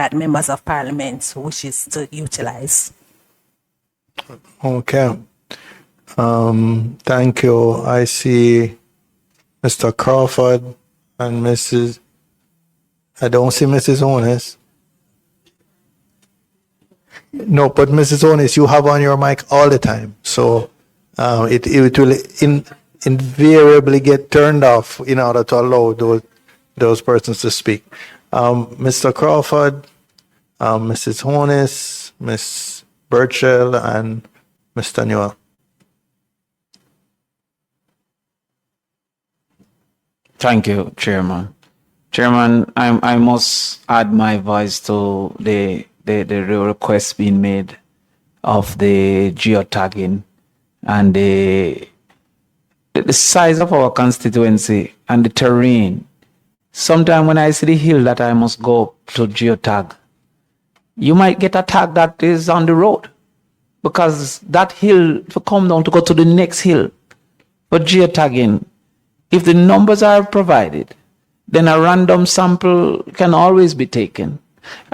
that members of parliament wishes to utilize. Okay. Thank you. I see Mr. Crawford and Mrs. I don't see Mrs. Onis. No, but Mrs. Onis, you have on your mic all the time. So it will invariably get turned off in order to allow those persons to speak. Mr. Crawford, Mrs. Onis, Ms. Burchell, and Mr. Newell. Thank you, Chairman. Chairman, I must add my voice to the request being made of the geotagging and the size of our constituency and the terrain. Sometimes when I see the hill that I must go to geotag, you might get a tag that is on the road because that hill to come down to go to the next hill. But geotagging, if the numbers are provided, then a random sample can always be taken.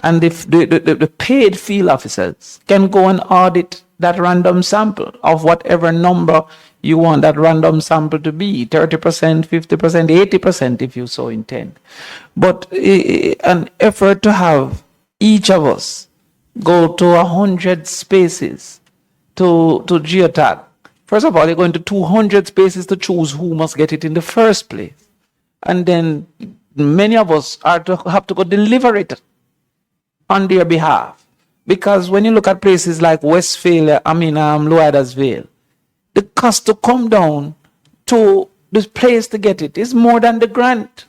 And if the paid field officers can go and audit that random sample of whatever number you want that random sample to be, 30%, 50%, 80% if you so intend. But an effort to have each of us go to 100 spaces to geotag. First of all, you're going to 200 spaces to choose who must get it in the first place. And then many of us are to have to go deliver it on their behalf. Because when you look at places like Westfield, Loidas Vale, the cost to come down to this place to get it is more than the grant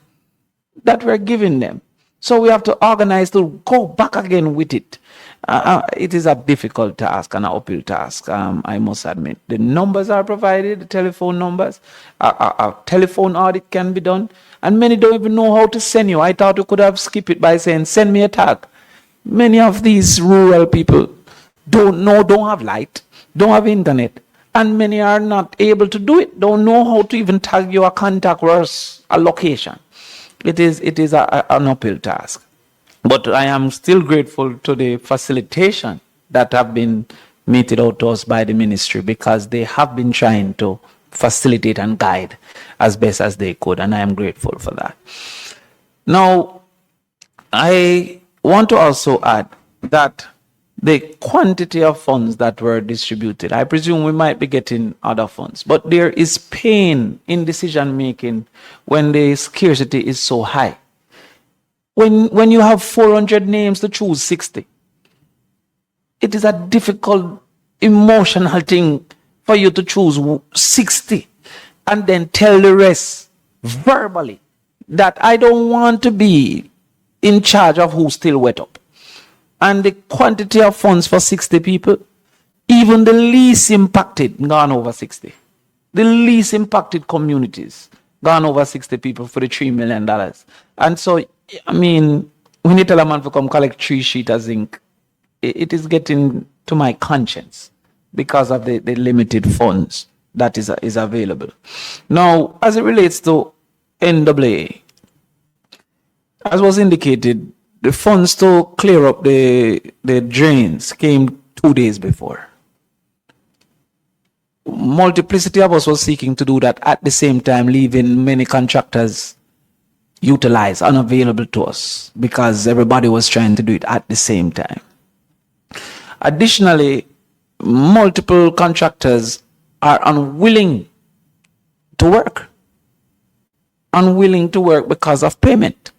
that we're giving them. So we have to organize to go back again with it. It is a difficult task and an uphill task, I must admit. The numbers are provided, the telephone numbers, a telephone audit can be done, and many don't even know how to send you. I thought we could have skipped it by saying, send me a tag. Many of these rural people don't have light, don't have internet, and many are not able to do it, don't know how to even tag your contact or a location. It is an uphill task. But I am still grateful to the facilitation that have been meted out to us by the ministry, because they have been trying to facilitate and guide as best as they could, and I am grateful for that. Now, I want to also add that the quantity of funds that were distributed, I presume we might be getting other funds, but there is pain in decision making when the scarcity is so high. When you have 400 names to choose 60, it is a difficult, emotional thing for you to choose 60 and then tell the rest verbally that I don't want to be in charge of who's still wet up. And the quantity of funds for 60 people, even the least impacted gone over 60. The least impacted communities gone over 60 people for the $3 million. And so, I mean, when you tell a man to come collect 3 sheets of zinc, it is getting to my conscience because of the limited funds that is available. Now, as it relates to NAA, as was indicated, the funds to clear up the drains came 2 days before. Multiplicity of us was seeking to do that at the same time, leaving many contractors utilized, unavailable to us, because everybody was trying to do it at the same time. Additionally, multiple contractors are unwilling to work because of payment.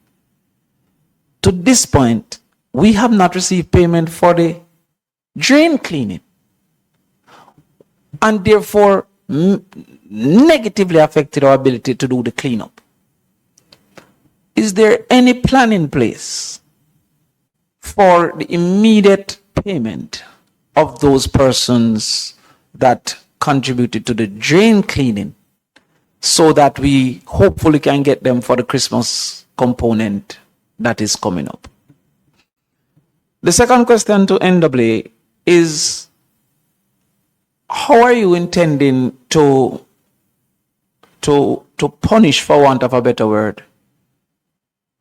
To this point, we have not received payment for the drain cleaning, and therefore negatively affected our ability to do the cleanup. Is there any plan in place for the immediate payment of those persons that contributed to the drain cleaning, so that we hopefully can get them for the Christmas component that is coming up? The second question to NAA is, how are you intending to punish, for want of a better word,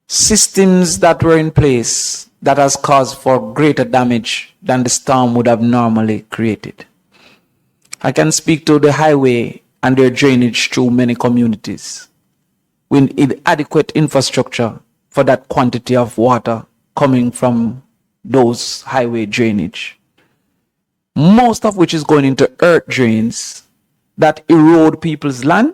systems that were in place that has caused for greater damage than the storm would have normally created. I can speak to the highway and their drainage through many communities. We need adequate infrastructure for that quantity of water coming from those highway drainage, most of which is going into earth drains that erode people's land,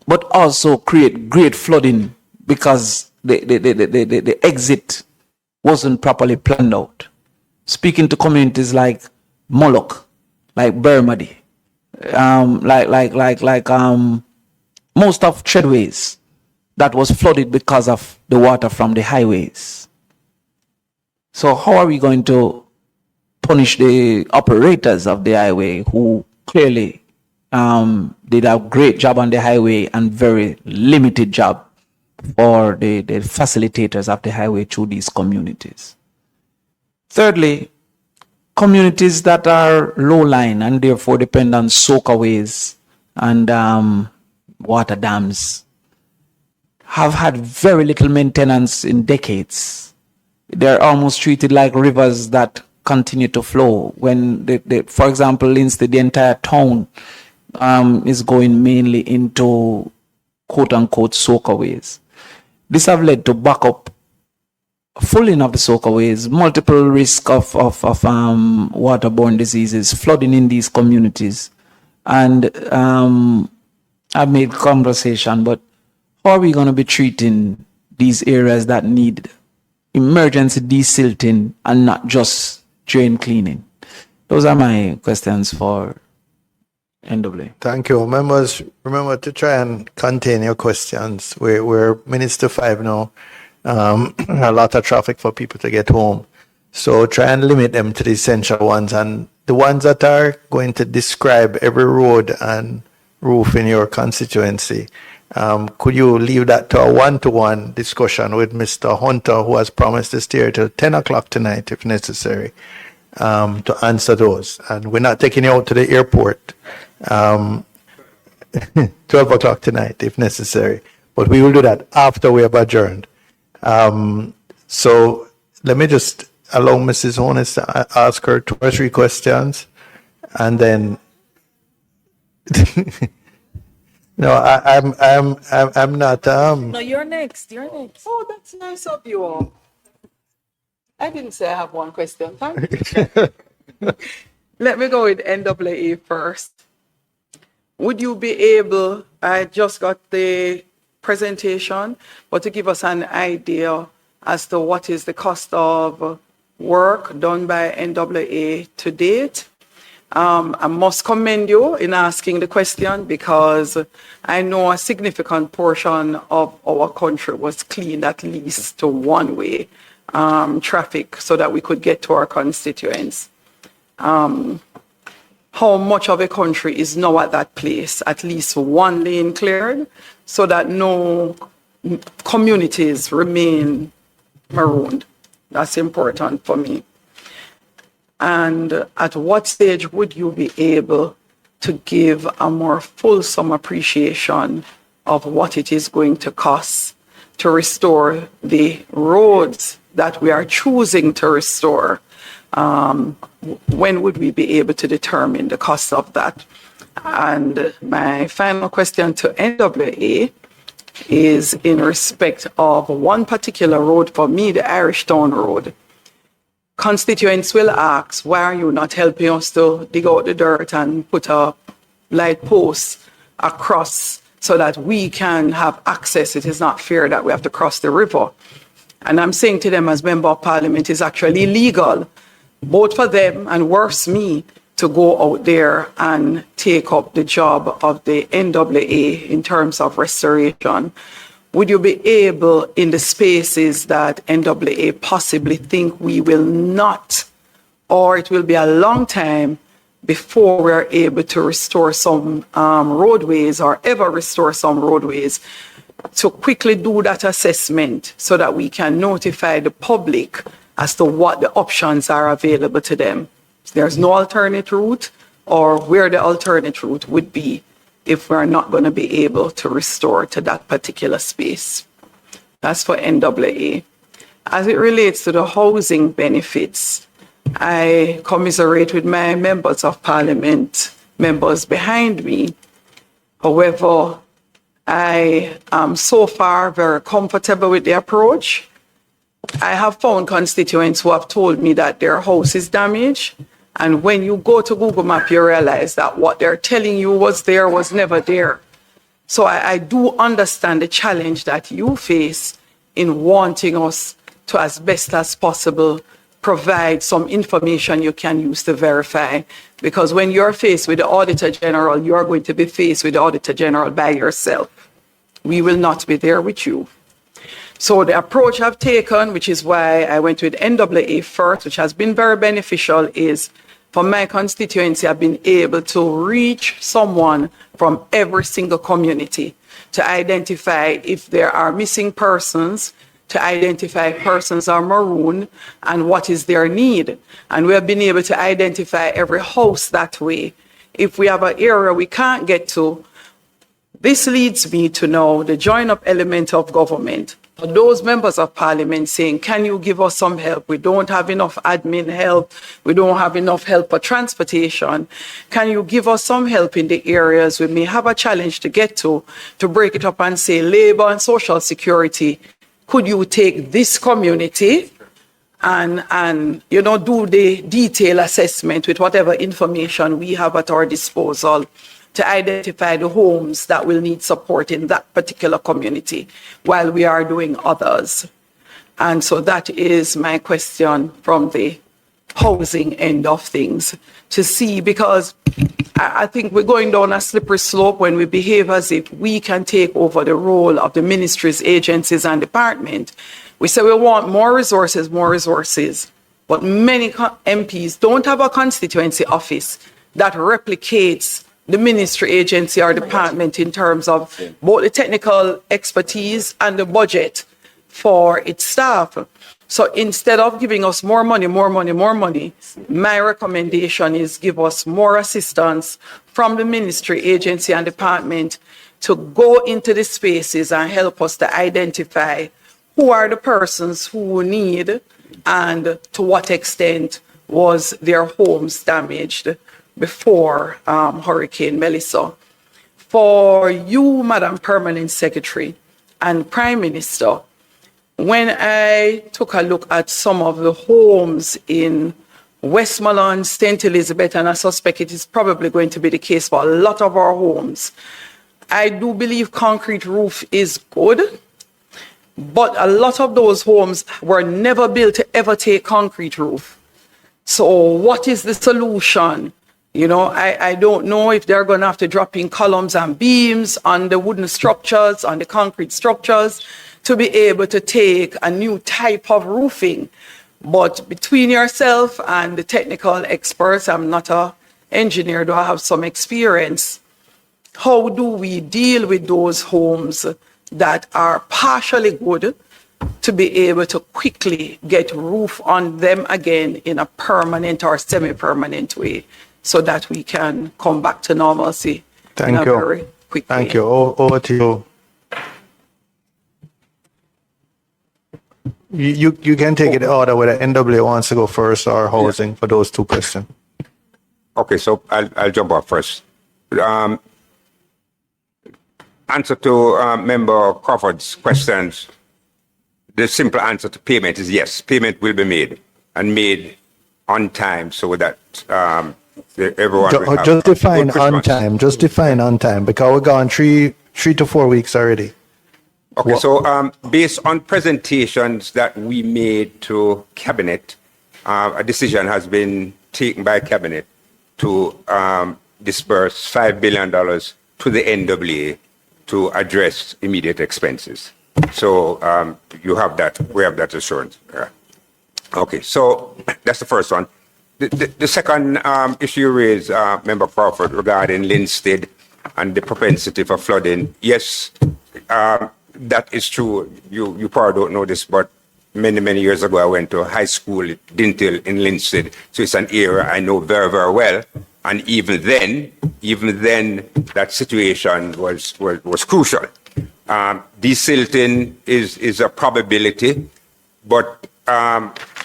but also create great flooding because the exit wasn't properly planned out. Speaking to communities like Moloch, like Bermody, most of Treadways that was flooded because of the water from the highways. So how are we going to punish the operators of the highway who clearly did a great job on the highway and very limited job for the facilitators of the highway through these communities? Thirdly, communities that are low-lying and therefore depend on soakaways and water dams have had very little maintenance in decades. They're almost treated like rivers that continue to flow. When, for example, instead the entire town is going mainly into quote-unquote soakaways. This have led to backup fulling of the soakaways, multiple risk of waterborne diseases, flooding in these communities. And I've made conversation, but how are we going to be treating these areas that need emergency desilting and not just drain cleaning? Those are my questions for NWA. Thank you. Members, remember to try and contain your questions. We're minutes to 5 now. A lot of traffic for people to get home. So try and limit them to the essential ones. And the ones that are going to describe every road and roof in your constituency, could you leave that to a one-to-one discussion with Mr. Hunter, who has promised to stay till 10 o'clock tonight, if necessary, to answer those. And we're not taking you out to the airport 12 o'clock tonight, if necessary. But we will do that after we have adjourned. So let me just allow Mrs. Honest to ask her 2 or 3 questions, and then no, I'm not. No, you're next. You're next. Oh, that's nice of you all. I didn't say I have one question. Thank you. Let me go with NAA first. Would you be able, I just got the presentation, but to give us an idea as to what is the cost of work done by NAA to date? I must commend you in asking the question, because I know a significant portion of our country was cleaned at least to one-way traffic so that we could get to our constituents. How much of a country is now at that place? At least one lane cleared so that no communities remain marooned. That's important for me. And at what stage would you be able to give a more fulsome appreciation of what it is going to cost to restore the roads that we are choosing to restore? When would we be able to determine the cost of that? And my final question to NAA is in respect of one particular road for me, the Irish Town Road. Constituents will ask, why are you not helping us to dig out the dirt and put a light post across so that we can have access? It is not fair that we have to cross the river. And I'm saying to them as Member of Parliament, it's actually illegal, both for them and worse me, to go out there and take up the job of the NAA in terms of restoration. Would you be able, in the spaces that NAA possibly think we will not, or it will be a long time before we're able to restore some roadways or ever restore some roadways, to quickly do that assessment so that we can notify the public as to what the options are available to them? There's no alternate route, or where the alternate route would be if we're not going to be able to restore to that particular space. That's for NAA. As it relates to the housing benefits, I commiserate with my members of parliament, members behind me. However, I am so far very comfortable with the approach. I have found constituents who have told me that their house is damaged. And when you go to Google Maps, you realize that what they're telling you was there was never there. So I do understand the challenge that you face in wanting us to, as best as possible, provide some information you can use to verify. Because when you're faced with the Auditor General, you're going to be faced with the Auditor General by yourself. We will not be there with you. So the approach I've taken, which is why I went with NAA first, which has been very beneficial, is for my constituency, I've been able to reach someone from every single community to identify if there are missing persons, to identify persons are marooned and what is their need. And we have been able to identify every house that way. If we have an area we can't get to, this leads me to know the join-up element of government. For those members of parliament saying, can you give us some help? We don't have enough admin help. We don't have enough help for transportation. Can you give us some help in the areas we may have a challenge to get to break it up and say, labor and social security, could you take this community and do the detailed assessment with whatever information we have at our disposal to identify the homes that will need support in that particular community while we are doing others. And so that is my question from the housing end of things, to see, because I think we're going down a slippery slope when we behave as if we can take over the role of the ministries, agencies, and department. We say we want more resources, but many MPs don't have a constituency office that replicates the ministry, agency, or department in terms of both the technical expertise and the budget for its staff. So instead of giving us more money, my recommendation is give us more assistance from the ministry, agency, and department to go into the spaces and help us to identify who are the persons who need and to what extent was their homes damaged before Hurricane Melissa. For you, Madam Permanent Secretary and Prime Minister, when I took a look at some of the homes in Westmoreland, St. Elizabeth, and I suspect it is probably going to be the case for a lot of our homes, I do believe concrete roof is good, but a lot of those homes were never built to ever take concrete roof. So what is the solution? I don't know if they're going to have to drop in columns and beams on the wooden structures, on the concrete structures, to be able to take a new type of roofing. But between yourself and the technical experts, I'm not an engineer, though I have some experience. How do we deal with those homes that are partially good to be able to quickly get roof on them again in a permanent or semi-permanent way, so that we can come back to normalcy in a very quick way? Thank you. Over to you. You can take it in order whether NWA wants to go first or housing for those two questions. Okay, so I'll jump off first. Answer to Member Crawford's questions, the simple answer to payment is yes, payment will be made and made on time so that everyone will have just define good Christmas. on time. Just define on time, because we're gone three to 4 weeks already. Okay, so based on presentations that we made to Cabinet, a decision has been taken by Cabinet to disperse $5 billion to the NWA to address immediate expenses. So you have that, we have that assurance. Okay, so that's the first one. The second issue you raised, Member Crawford, regarding Linstead and the propensity for flooding. Yes, that is true. You probably don't know this, but many years ago I went to high school at Dintil in Linstead. So it's an area I know very well. And even then, that situation was crucial. Desilting is a probability, but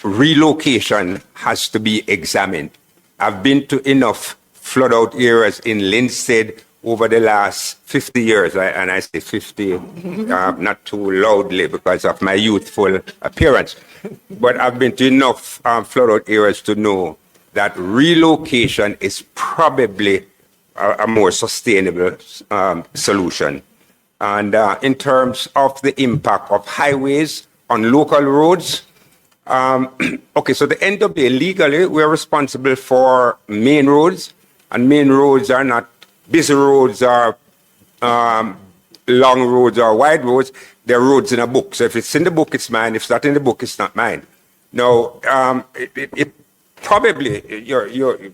relocation has to be examined. I've been to enough flood out areas in Linstead over the last 50 years, and I say 50, not too loudly because of my youthful appearance, but I've been to enough flood out areas to know that relocation is probably a more sustainable solution. And in terms of the impact of highways on local roads, okay, so the NWA legally, we're responsible for main roads, and main roads are not busy roads or long roads or wide roads. They're roads in a book. So if it's in the book, it's mine. If it's not in the book, it's not mine. Now, it probably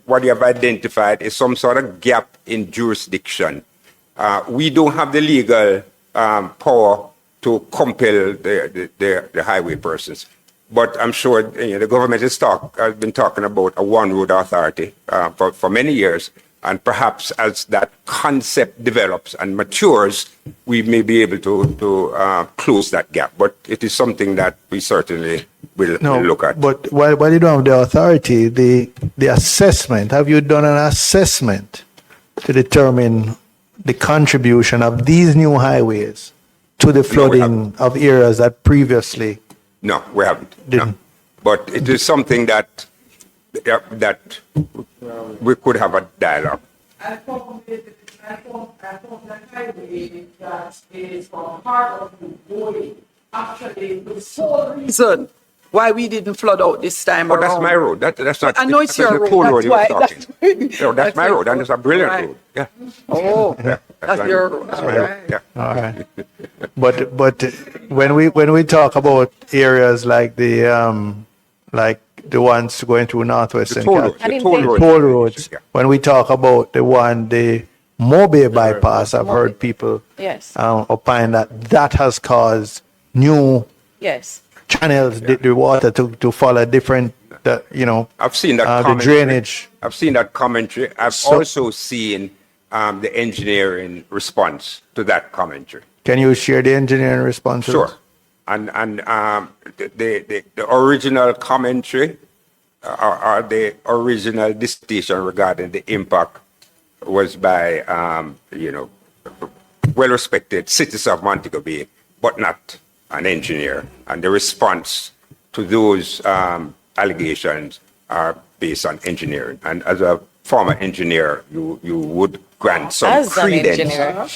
what you have identified is some sort of gap in jurisdiction. We don't have the legal power to compel the highway persons. But I'm sure the government has been talking about a one road authority for many years. And perhaps as that concept develops and matures, we may be able to close that gap. But it is something that we certainly will look at. But while you don't have the authority, the assessment, have you done an assessment to determine the contribution of these new highways to the flooding of areas that previously? No, we haven't. Didn't. No. But it is something that we could have a dialogue. I thought that highway that is from part of the body, actually the sole reason why we didn't flood out this time But around. that's my road. That's not. I know it's your the road. toll That's road you why. were talking. No, that's my road, and it's a brilliant Right. road. Yeah. Oh, Yeah, that's my your road. road. That's All my road. right. Yeah. All right. But when we talk about areas like the ones going through Northwest The and toll roads. I The didn't toll think- roads. toll roads, Yeah. when we talk about the Mobile bypass, I've heard people Yes. opine that has caused new Yes. channels, the water to follow different, I've seen that the commentary. drainage. I've seen that commentary. I've So- also seen the engineering response to that commentary. Can you share the engineering response? to Sure. this? And the original commentary or the original dissertation regarding the impact was by well-respected citizens of Montego Bay, but not an engineer. And the response to those allegations are based on engineering. And as a former engineer, you would grant some As an credence. engineer.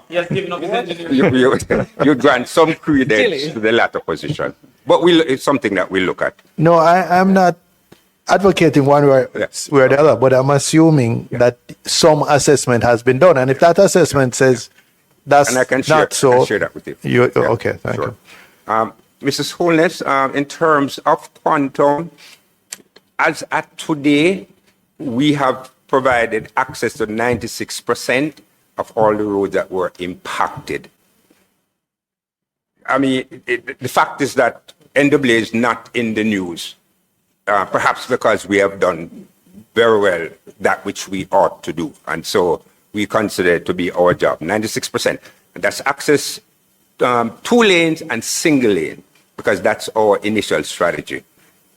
He has given up his engineering. You grant some credence to the latter position. But it's something that we look at. No, I'm not advocating one way or the other, but I'm assuming that some assessment has been done. And if that assessment says that's And I can not so, share that with you. Okay, thank you. Mrs. Holness, in terms of quantum, as at today, we have provided access to 96% of all the roads that were impacted. I mean, the fact is that NWA is not in the news, perhaps because we have done very well that which we ought to do. And so we consider it to be our job, 96%. And that's access 2 lanes and single lane, because that's our initial strategy.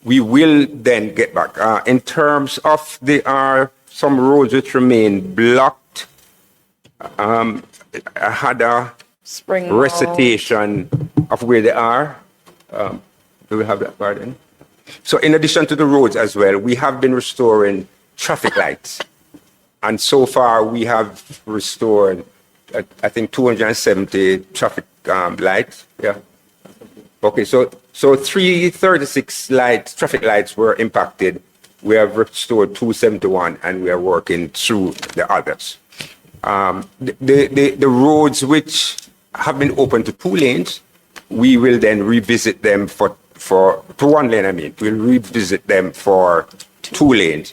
We will then get back. In terms of there are some roads which remain blocked. I had a Spring recitation of where they are. Do we have that, pardon? So in addition to the roads as well, we have been restoring traffic lights. And so far we have restored, I think, 270 traffic lights. Yeah. Okay, so 336 traffic lights were impacted. We have restored 271, and we are working through the others. The roads which have been open to 2 lanes, we will then revisit them to 1 lane. I mean, we'll revisit them for 2 lanes,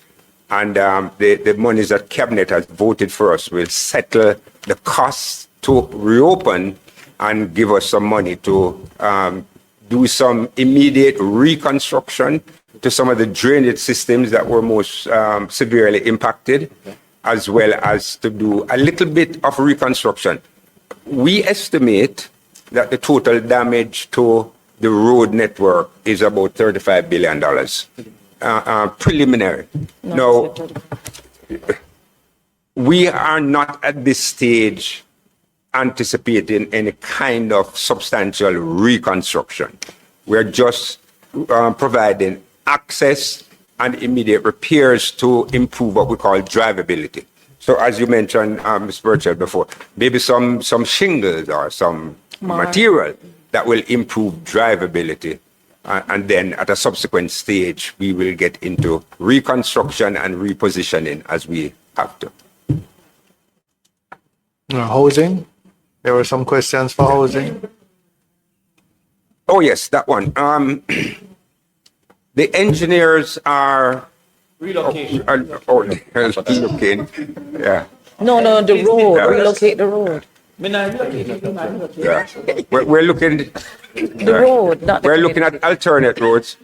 and the monies that cabinet has voted for us will settle the costs to reopen and give us some money to do some immediate reconstruction to some of the drainage systems that were most severely impacted, as well as to do a little bit of reconstruction we estimate that the total damage to the road network is about $35 billion. Preliminary. Now, we are not at this stage anticipating any kind of substantial reconstruction. We're just providing access and immediate repairs to improve what we call drivability. So as you mentioned, Ms. Burchell, before, maybe some shingles or some material that will improve drivability. And then at a subsequent stage, we will get into reconstruction and repositioning as we have to. Housing? There were some questions for housing. Oh, yes, that one. The engineers are relocation. Relocating. Yeah. No, the road. Yeah. Relocate the road. Yeah. We're looking. The road, not the We're looking at alternate roads,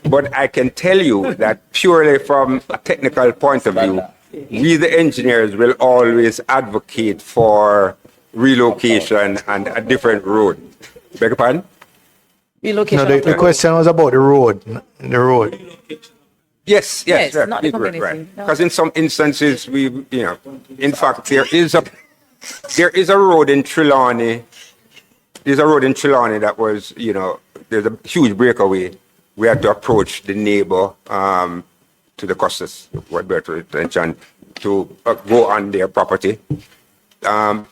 but I can tell you that purely from a technical point of view, we the engineers will always advocate for relocation and a different road. Beg your pardon? Relocation. No, the question was about the road. The road. Yes, Yes, right, not the right. community, no. Because in some instances, in fact, there is a road in Trelawney. There's a road in Trelawney that was, there's a huge breakaway. We had to approach the neighbor to the Costas, what better attention, to go on their property.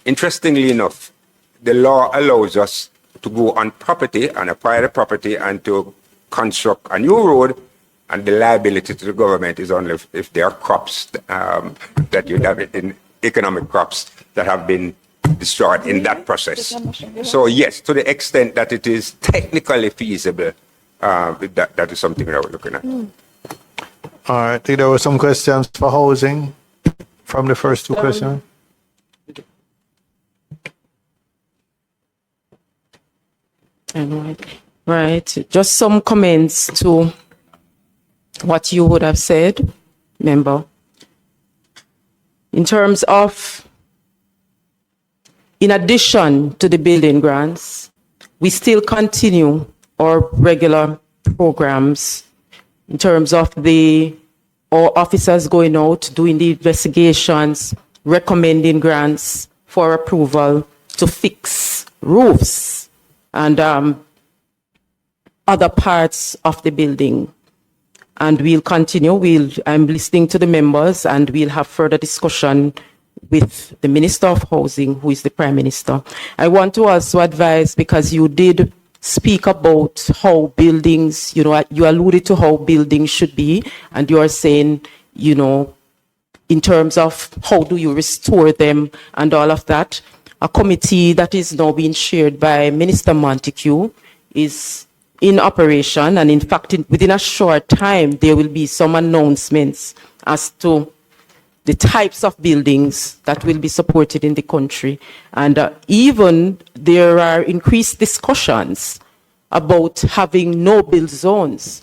Interestingly enough, the law allows us to go on property, on a private property, and to construct a new road, and the liability to the government is only if there are crops that you have in economic crops that have been destroyed in that process. So yes, to the extent that it is technically feasible, that is something that we're looking at. All right. I think there were some questions for housing from the first two questions. Right. Just some comments to what you would have said, member. In terms of, in addition to the building grants, we still continue our regular programs in terms of our officers going out, doing the investigations, recommending grants for approval to fix roofs and other parts of the building. And we'll continue. I'm listening to the members, and we'll have further discussion with the Minister of Housing, who is the Prime Minister. I want to also advise, because you did speak about how buildings, you alluded to how buildings should be, and you are saying, in terms of how do you restore them and all of that. A committee that is now being chaired by Minister Montague is in operation, and in fact, within a short time, there will be some announcements as to the types of buildings that will be supported in the country. And even there are increased discussions about having no-build zones.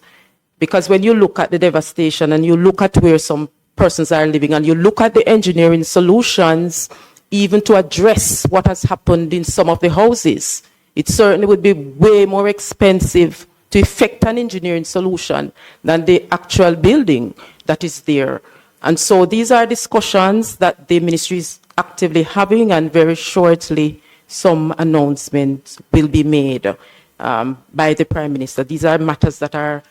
Because when you look at the devastation and you look at where some persons are living and you look at the engineering solutions, even to address what has happened in some of the houses, it certainly would be way more expensive to effect an engineering solution than the actual building that is there. And so these are discussions that the ministry is actively having, and very shortly some announcements will be made by the Prime Minister. These are matters that are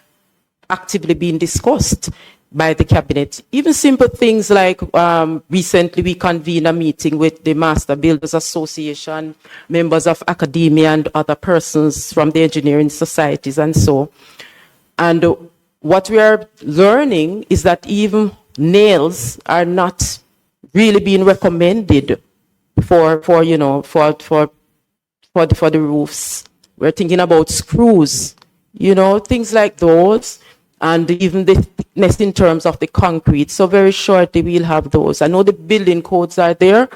actively being discussed by the cabinet. Even simple things like recently we convened a meeting with the Master Builders Association, members of academia and other persons from the engineering societies and so. And what we are learning is that even nails are not really being recommended for the roofs. We're thinking about screws, things like those. And even the thickness in terms of the concrete. So very shortly we'll have those. I know the building codes are there,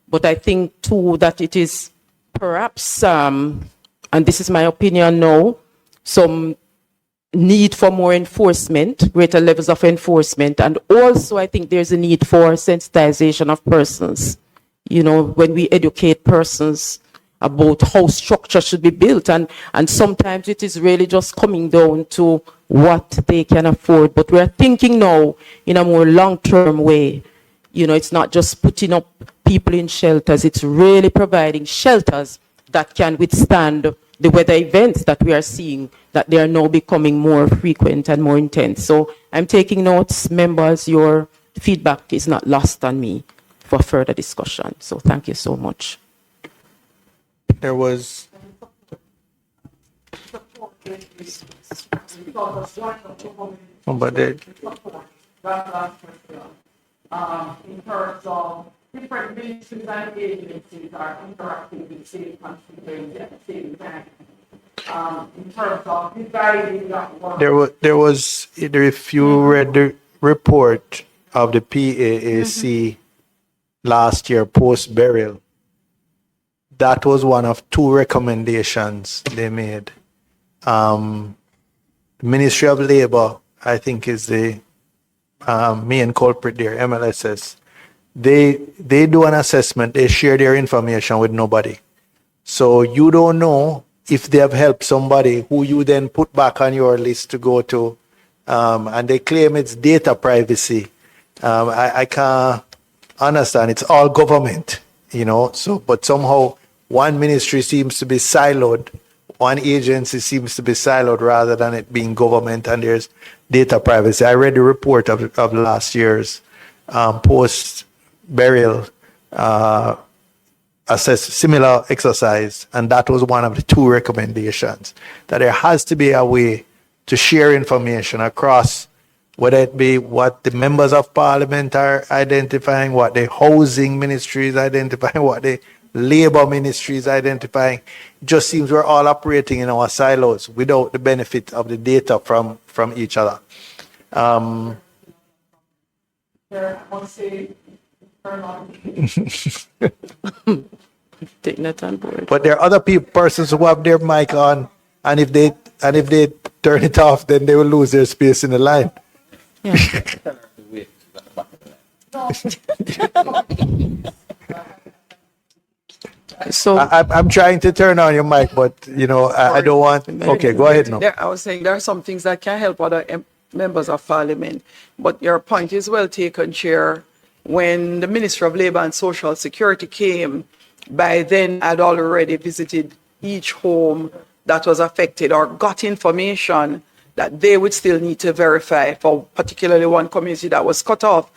but I think too that it is perhaps, and this is my opinion now, some need for more enforcement, greater levels of enforcement. And also I think there's a need for sensitization of persons you know, when we educate persons about how structure should be built. And sometimes it is really just coming down to what they can afford. But we're thinking now in a more long-term way. You know, it's not just putting up people in shelters, it's really providing shelters that can withstand the weather events that we are seeing, that they are now becoming more frequent and more intense. So I'm taking notes, members, your feedback is not lost on me for further discussion. So thank you so much. There was in terms of different ministries and agencies are interacting with state constituency at the same time. In terms of dividing that work. there was if you read the report of the PAAC last year post burial, that was one of two recommendations they made. The Ministry of Labour, I think, is the main culprit there, MLSS. They do an assessment, they share their information with nobody. So you don't know if they have helped somebody who you then put back on your list to go to, and they claim it's data privacy. I can't understand. It's all government, you know. So, but somehow one ministry seems to be siloed, one agency seems to be siloed rather than it being government, and there's data privacy. I read the report of last year's post-burial similar exercise, and that was one of the two recommendations, that there has to be a way to share information across, whether it be what the members of parliament are identifying, what the housing ministry is identifying, what the labor ministry is identifying. It just seems we're all operating in our silos without the benefit of the data from each other. Take that on board. But there are other persons who have their mic on, and if they turn it off, then they will lose their space in the line. Yeah. So I'm trying to turn on your mic, but you know I don't want. Okay, go ahead now. I was saying there are some things that can help other members of parliament, but your point is well taken, Chair. When the Minister of Labour and Social Security came, by then I'd already visited each home that was affected or got information that they would still need to verify for particularly one community that was cut off.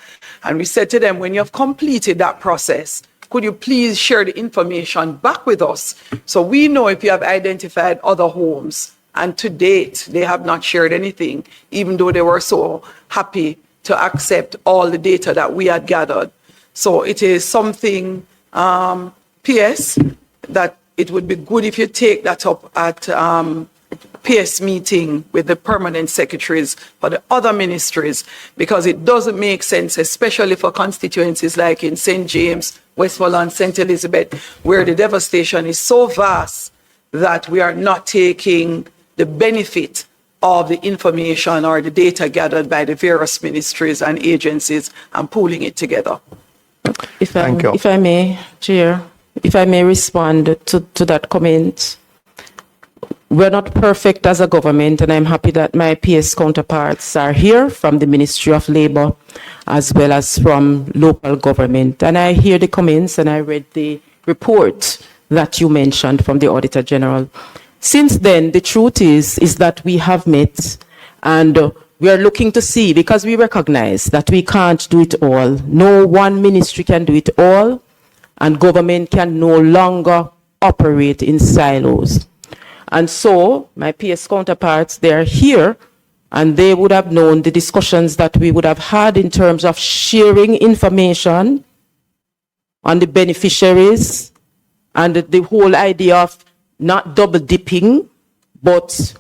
And we said to them, when you have completed that process, could you please share the information back with us so we know if you have identified other homes? And to date, they have not shared anything, even though they were so happy to accept all the data that we had gathered. So it is something, PS, that it would be good if you take that up at PS meeting with the permanent secretaries for the other ministries, because it doesn't make sense, especially for constituencies like in St. James, Westmoreland, St. Elizabeth, where the devastation is so vast that we are not taking the benefit of the information or the data gathered by the various ministries and agencies and pooling it together. If I may, Chair, if I may respond to that comment. We're not perfect as a government, and I'm happy that my PS counterparts are here from the Ministry of Labour as well as from local government. And I hear the comments and I read the report that you mentioned from the Auditor General. Since then, the truth is that we have met and we are looking to see, because we recognize that we can't do it all. No one ministry can do it all, and government can no longer operate in silos. And so my PS counterparts, they're here, and they would have known the discussions that we would have had in terms of sharing information on the beneficiaries and the whole idea of not double dipping, but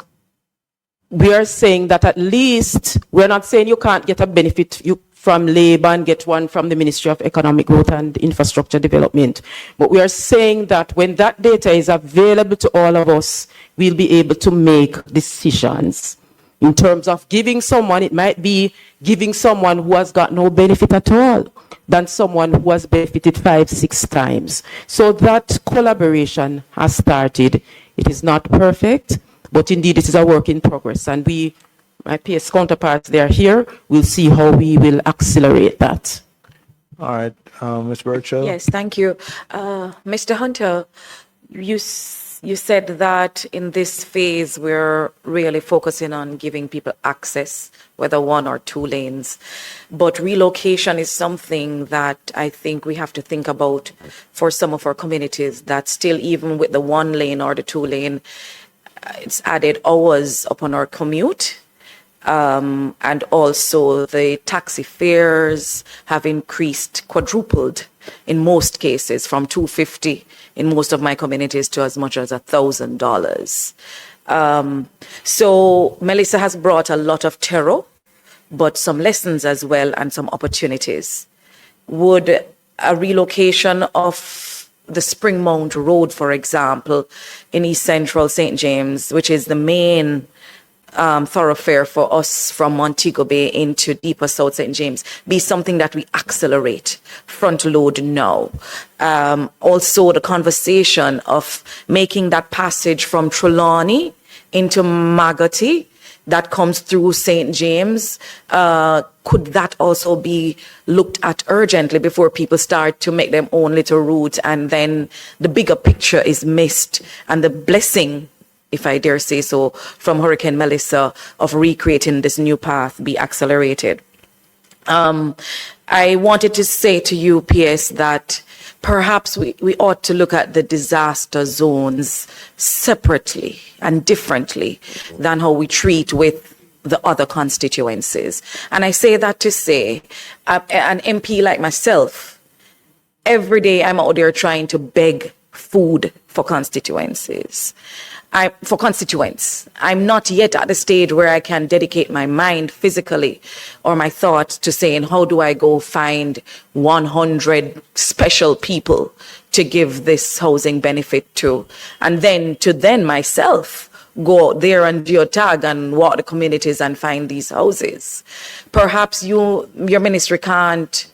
we are saying that at least, we're not saying you can't get a benefit from Labour and get one from the Ministry of Economic Growth and Infrastructure Development. But we are saying that when that data is available to all of us, we'll be able to make decisions. In terms of giving someone, it might be giving someone who has got no benefit at all than someone who has benefited 5-6 times. So that collaboration has started. It is not perfect, but indeed it is a work in progress. And we, my PS counterparts, they are here. We'll see how we will accelerate that. All right, Ms. Birchall? Yes, thank you. Mr. Hunter, you said that in this phase, we're really focusing on giving people access, whether 1 or 2 lanes. But relocation is something that I think we have to think about for some of our communities, that still, even with the 1 lane or the 2 lane, it's added hours upon our commute. And also the taxi fares have increased, quadrupled in most cases, from $250 in most of my communities to as much as $1,000. So Melissa has brought a lot of terror, but some lessons as well and some opportunities. Would a relocation of the Springmount Road, for example, in East Central St. James, which is the main thoroughfare for us from Montego Bay into deeper South St. James, be something that we accelerate, front load now. Also the conversation of making that passage from Trelawney into Magotty that comes through St. James, could that also be looked at urgently before people start to make them own little routes, and then the bigger picture is missed, and the blessing, if I dare say so, from Hurricane Melissa of recreating this new path be accelerated. I wanted to say to you, PS, that perhaps we ought to look at the disaster zones separately and differently than how we treat with the other constituencies. And I say that to say, an MP like myself, every day I'm out there trying to beg food for constituencies. For constituents. I'm not yet at the stage where I can dedicate my mind physically or my thoughts to saying, how do I go find 100 special people to give this housing benefit to? And then myself go out there and geotag and walk the communities and find these houses. Perhaps your ministry can't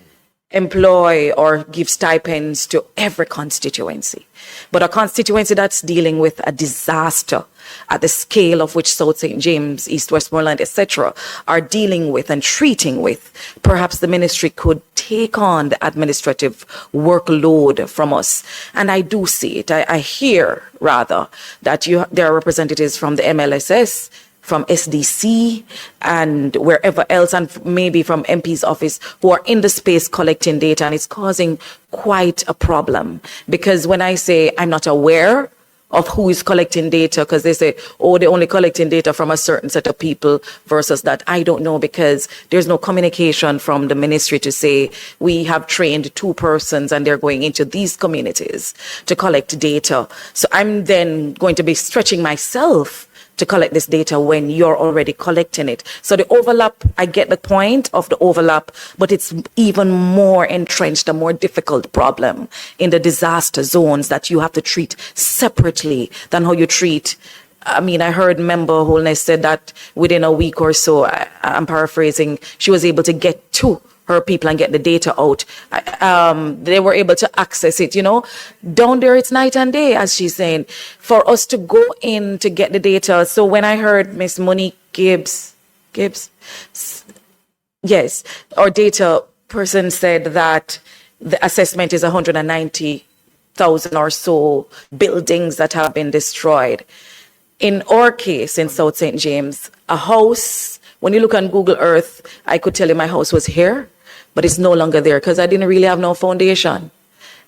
employ or give stipends to every constituency. But a constituency that's dealing with a disaster at the scale of which South St. James, East Westmoreland, etc., are dealing with and treating with, perhaps the ministry could take on the administrative workload from us. And I do see it. I hear, rather, that there are representatives from the MLSS, from SDC and wherever else, and maybe from MP's office, who are in the space collecting data, and it's causing quite a problem. Because when I say I'm not aware of who is collecting data, because they say, oh, they're only collecting data from a certain set of people versus that, I don't know, because there's no communication from the ministry to say, we have trained 2 persons and they're going into these communities to collect data. So I'm then going to be stretching myself to collect this data when you're already collecting it. So the overlap, I get the point of the overlap, but it's even more entrenched, a more difficult problem in the disaster zones that you have to treat separately than how you treat. I mean, I heard Member Holness said that within a week or so, I'm paraphrasing, she was able to get to her people and get the data out. They were able to access it, Down there, it's night and day, as she's saying, for us to go in to get the data. So when I heard Miss Monique Gibbs, yes, our data person said that the assessment is 190,000 or so buildings that have been destroyed. In our case, in South St. James, a house, when you look on Google Earth, I could tell you my house was here, but it's no longer there because I didn't really have no foundation.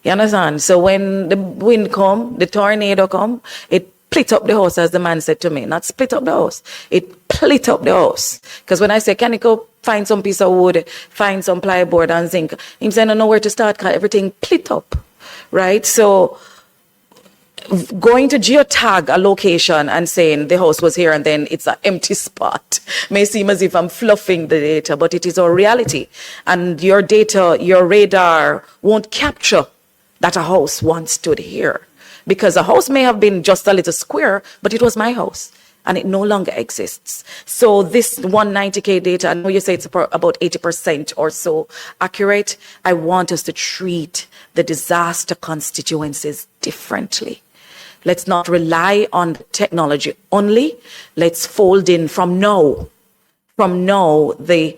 You understand? So when the wind come, the tornado come, it split up the house, as the man said to me. Not split up the house. It split up the house. Because when I say, can you go find some piece of wood, find some plyboard and zinc, him saying, I don't know where to start because everything split up. Right? So going to geotag a location and saying the house was here and then it's an empty spot may seem as if I'm fluffing the data, but it is our reality. And your data, your radar won't capture that a house once stood here. Because a house may have been just a little square, but it was my house. and it no longer exists. So this 190K data, I know you say it's about 80% or so accurate. I want us to treat the disaster constituencies differently. Let's not rely on technology only. Let's fold in from now, the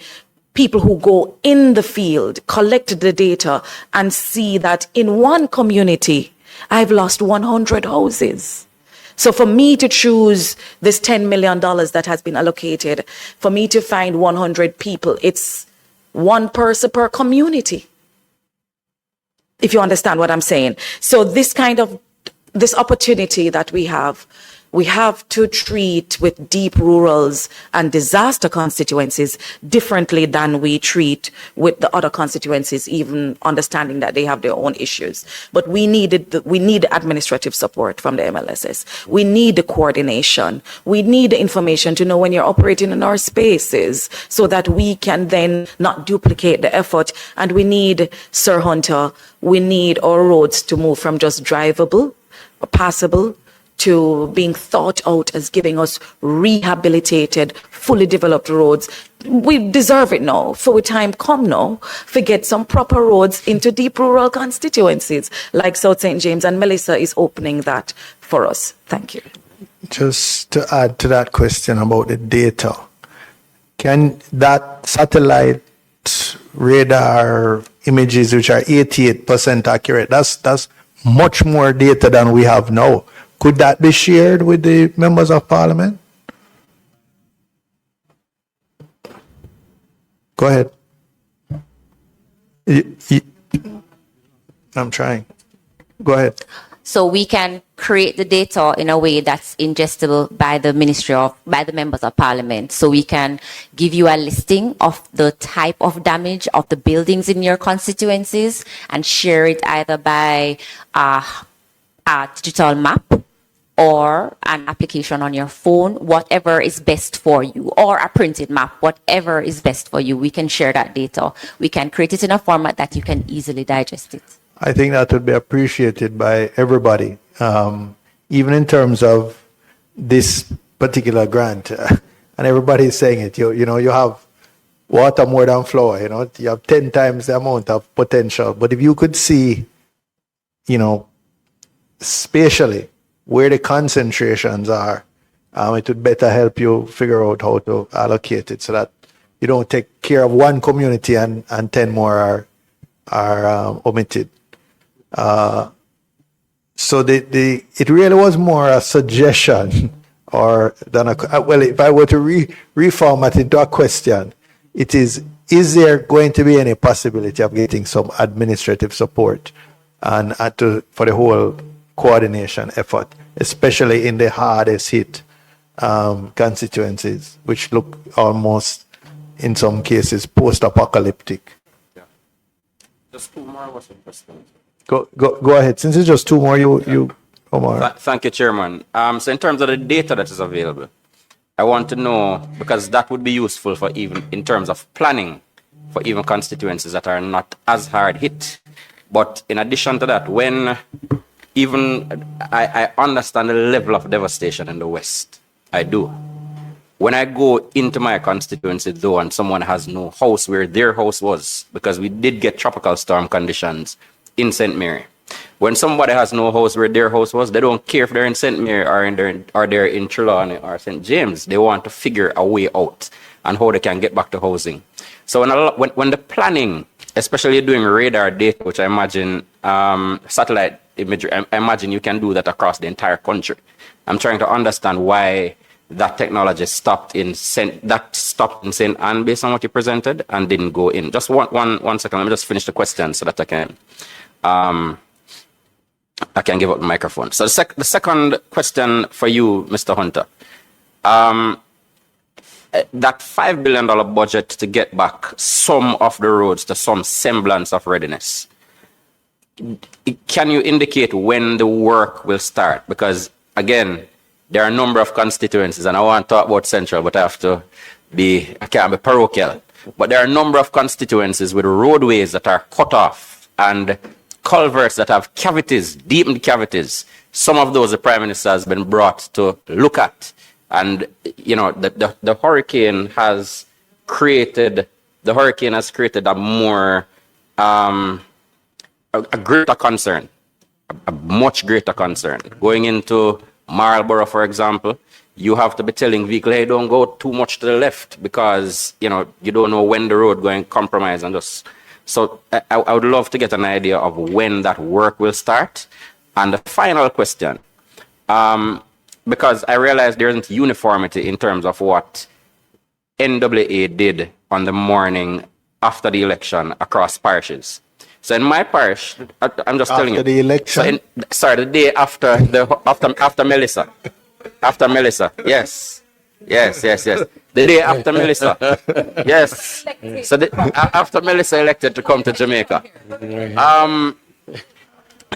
people who go in the field, collect the data, and see that in one community, I've lost 100 houses. So for me to choose this $10 million that has been allocated, for me to find 100 people, it's one person per community, if you understand what I'm saying. So this opportunity that we have to treat with deep rurals and disaster constituencies differently than we treat with the other constituencies, even understanding that they have their own issues. But we need administrative support from the MLSS. We need the coordination. We need the information to know when you're operating in our spaces so that we can then not duplicate the effort. And we need, Sir Hunter, we need our roads to move from just drivable or passable to being thought out as giving us rehabilitated, fully developed roads. We deserve it now. For a time come now, to get some proper roads into deep rural constituencies like South St. James, and Melissa is opening that for us. Thank you. Just to add to that question about the data, can that satellite radar images, which are 88% accurate, that's much more data than we have now. Could that be shared with the members of parliament? Go ahead. I'm trying. Go ahead. So we can create the data in a way that's ingestible by the by the members of parliament. So we can give you a listing of the type of damage of the buildings in your constituencies and share it either by a digital map or an application on your phone, whatever is best for you, or a printed map, whatever is best for you. We can share that data. We can create it in a format that you can easily digest it. I think that would be appreciated by everybody, even in terms of this particular grant. And everybody is saying it. You know, you have water more than flour. You know, you have 10 times the amount of potential. But if you could see, you know, spatially where the concentrations are, it would better help you figure out how to allocate it so that you don't take care of one community and 10 more are omitted. So it really was more a suggestion or than well, if I were to reformat into a question, it is there going to be any possibility of getting some administrative support and for the whole coordination effort, especially in the hardest hit constituencies, which look almost, in some cases, post-apocalyptic? Yeah. Just two more was interesting. Go ahead. Since it's just two more, you Omar. Thank you, Chairman. So in terms of the data that is available, I want to know, because that would be useful for even in terms of planning for even constituencies that are not as hard hit. But in addition to that, when even I understand the level of devastation in the West. I do. When I go into my constituency, though, and someone has no house where their house was, because we did get tropical storm conditions in St. Mary. When somebody has no house where their house was, they don't care if they're in St. Mary or they're in Trelawney or St. James. They want to figure a way out and how they can get back to housing. So when the planning, especially doing radar data, which I imagine satellite imagery, I imagine you can do that across the entire country. I'm trying to understand why that technology stopped in St. Anne based on what you presented and didn't go in. Just one second. Let me just finish the question so that I can give up the microphone. So the second question for you, Mr. Hunter. That $5 billion budget to get back some of the roads to some semblance of readiness. Can you indicate when the work will start? Because again, there are a number of constituencies, and I want to talk about Central, but I can't be parochial. But there are a number of constituencies with roadways that are cut off and culverts that have cavities, deepened cavities. Some of those the Prime Minister has been brought to look at. And, you know, the hurricane has created a more, a greater concern, a much greater concern. Going into Marlborough, for example, you have to be telling vehicles, hey, don't go too much to the left because, you know, you don't know when the road going to compromise and just. So I would love to get an idea of when that work will start. And the final question, because I realize there isn't uniformity in terms of what NAA did on the morning after the election across parishes. So in my parish, I'm just telling you. After the election? The day after after Melissa. After Melissa, yes. The day after Melissa, yes. So after Melissa elected to come to Jamaica.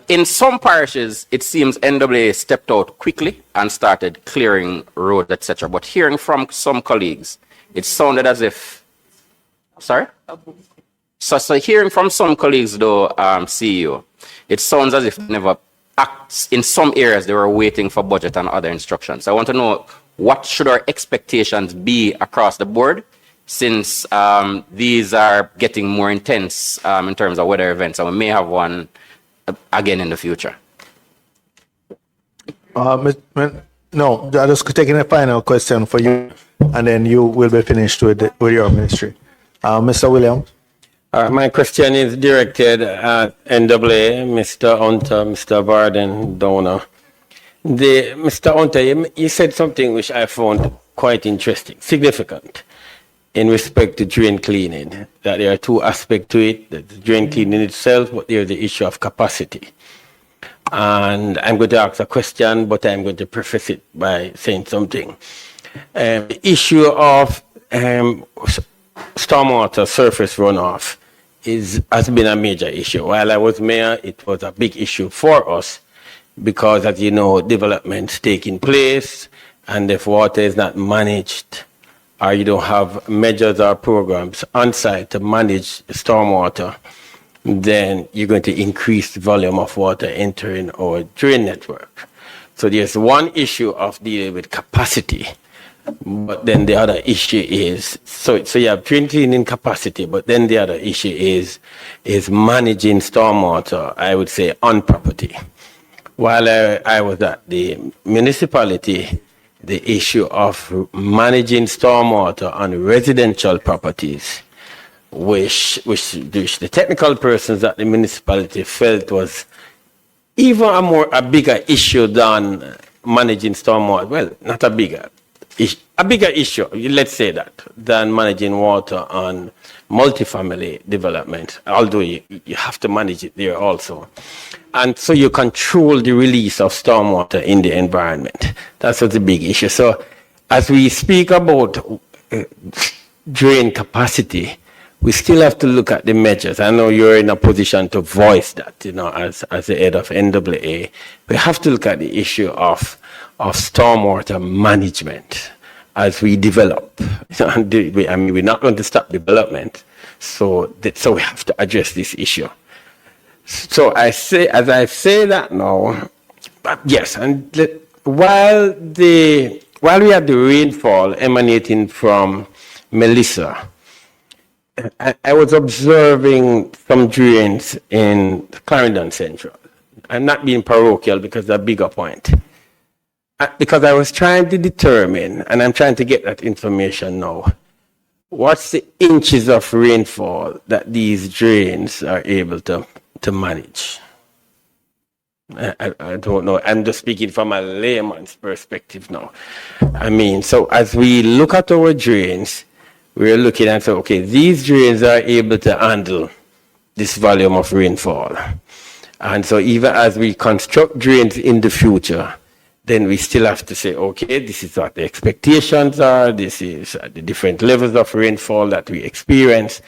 In some parishes, it seems NAA stepped out quickly and started clearing roads, etc. But hearing from some colleagues, it sounded as if, sorry? So hearing from some colleagues though, CEO, it sounds as if never acts, in some areas they were waiting for budget and other instructions. I want to know, what should our expectations be across the board since these are getting more intense in terms of weather events, and we may have one again in the future? No, I'm just taking a final question for you, and then you will be finished with your ministry. Mr. Williams. My question is directed at NAA, Mr. Hunter, Mr. Varden, Donna. Mr. Hunter, you said something which I found quite interesting, significant, in respect to drain cleaning. That there are two aspects to it, the drain cleaning itself, but there's the issue of capacity. And I'm going to ask a question, but I'm going to preface it by saying something. The issue of stormwater surface runoff has been a major issue. While I was mayor, it was a big issue for us because, as you know, development's taking place, and if water is not managed, or you don't have measures or programs on site to manage stormwater, then you're going to increase the volume of water entering our drain network. So there's one issue of dealing with capacity, but then the other issue is, so you have drain cleaning capacity, but then the other issue is managing stormwater, I would say, on property. While I was at the municipality, the issue of managing stormwater on residential properties, which the technical persons at the municipality felt was even a bigger issue than managing stormwater. Well, not a bigger issue, let's say that, than managing water on multifamily development, although you have to manage it there also. And so you control the release of stormwater in the environment. That's what's the big issue. So as we speak about drain capacity, we still have to look at the measures. I know you're in a position to voice that, you know, as the head of NAA. We have to look at the issue of stormwater management as we develop. I mean, we're not going to stop development, so we have to address this issue. So as I say that now, yes, and while we had the rainfall emanating from Melissa, I was observing some drains in Clarendon Central. I'm not being parochial because that's a bigger point. Because I was trying to determine, and I'm trying to get that information now, what's the inches of rainfall that these drains are able to manage? I don't know. I'm just speaking from a layman's perspective now. I mean, so as we look at our drains, we're looking at, so, okay, these drains are able to handle this volume of rainfall. And so even as we construct drains in the future, then we still have to say, okay, this is what the expectations are, this is the different levels of rainfall that we experience,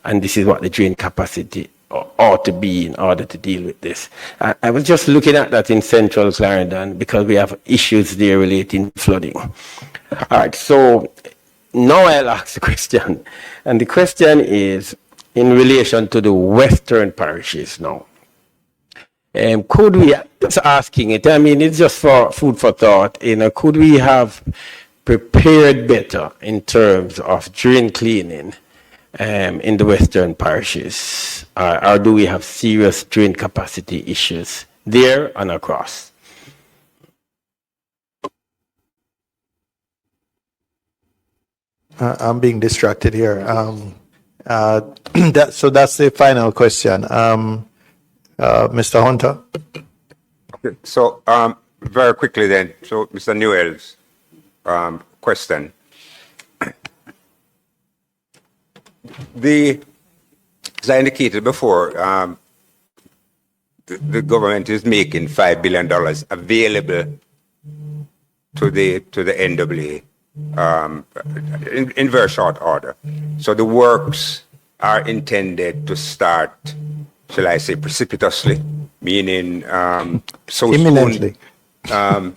and this is what the drain capacity ought to be in order to deal with this. I was just looking at that in central Clarendon because we have issues there relating to flooding. All right, so now I'll ask the question, and the question is in relation to the western parishes now. Could we, just asking it, I mean, it's just for food for thought, you know, could we have prepared better in terms of drain cleaning in the western parishes? Or do we have serious drain capacity issues there and across? I'm being distracted here. So that's the final question. Mr. Hunter? Okay. So very quickly then, so Mr. Newell's question. As I indicated before, the government is making $5 billion available to the NAA in very short order. So the works are intended to start, shall I say, precipitously, meaning so imminently. Soon.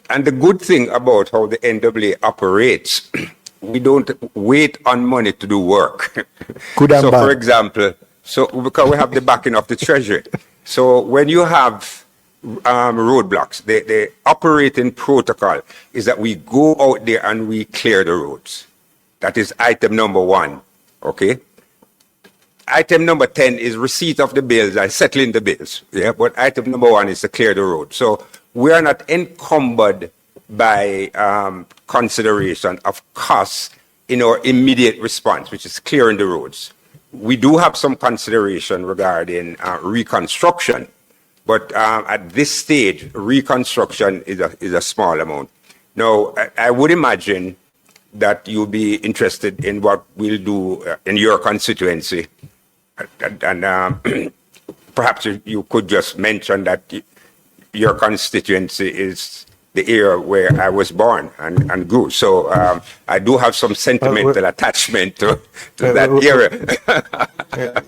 And the good thing about how the NAA operates, we don't wait on money to do work. Good and so, bad. for example, because we have the backing of the Treasury. So when you have roadblocks, the operating protocol is that we go out there and we clear the roads. That is item number 1. Okay. Item number 10 is receipt of the bills and settling the bills. Yeah. But item number 1 is to clear the road. So we are not encumbered by consideration of costs in our immediate response, which is clearing the roads. We do have some consideration regarding reconstruction, but at this stage, reconstruction is a small amount. Now, I would imagine that you'll be interested in what we'll do in your constituency, and perhaps you could just mention that your constituency is the area where I was born and grew. So I do have some sentimental attachment to that area.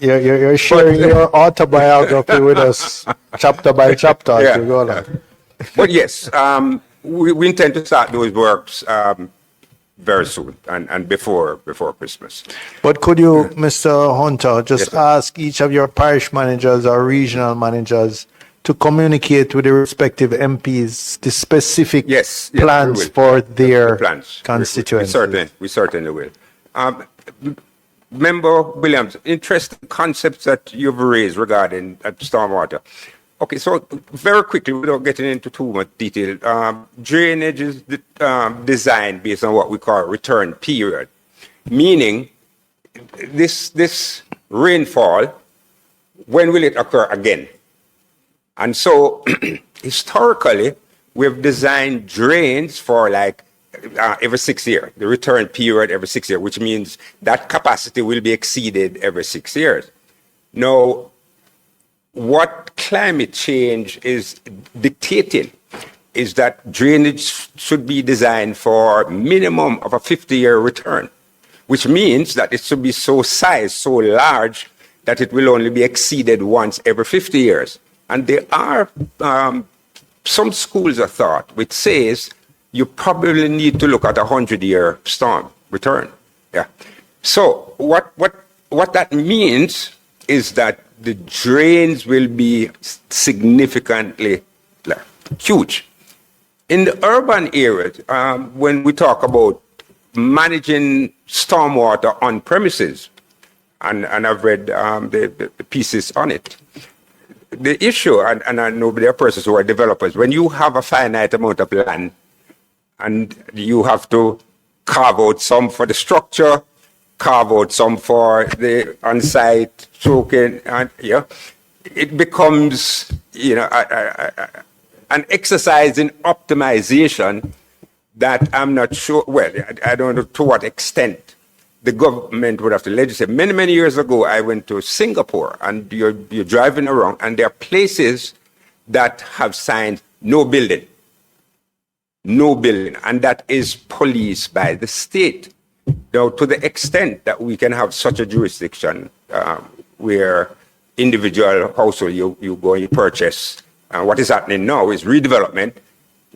You're sharing your autobiography with us, chapter by chapter. Yeah. To go along. But yes, we intend to start those works very soon and before Christmas. But could you, Mr. Hunter, just ask each of your parish managers or regional managers to communicate with the respective MPs the specific plans for their constituencies? We certainly will. Member Williams, interesting concepts that you've raised regarding stormwater. Okay, so very quickly, without getting into too much detail, drainage is designed based on what we call return period, meaning this rainfall, when will it occur again? And so historically, we've designed drains for like every 6 years, the return period every 6 years, which means that capacity will be exceeded every 6 years. Now, what climate change is dictating is that drainage should be designed for minimum of a 50-year return, which means that it should be so large that it will only be exceeded once every 50 years. And there are some schools of thought which says you probably need to look at a 100-year storm return. Yeah. So what that means is that the drains will be significantly huge. In the urban areas, when we talk about managing stormwater on premises, and I've read the pieces on it, the issue, and I know there are persons who are developers, when you have a finite amount of land and you have to carve out some for the structure, carve out some for the on-site soaking, and it becomes an exercise in optimization that I'm not sure, well, I don't know to what extent the government would have to legislate. Many, many years ago, I went to Singapore, and you're driving around, and there are places that have signed no building, and that is policed by the state. Now, to the extent that we can have such a jurisdiction where individual household, you go and you purchase. What is happening now is redevelopment.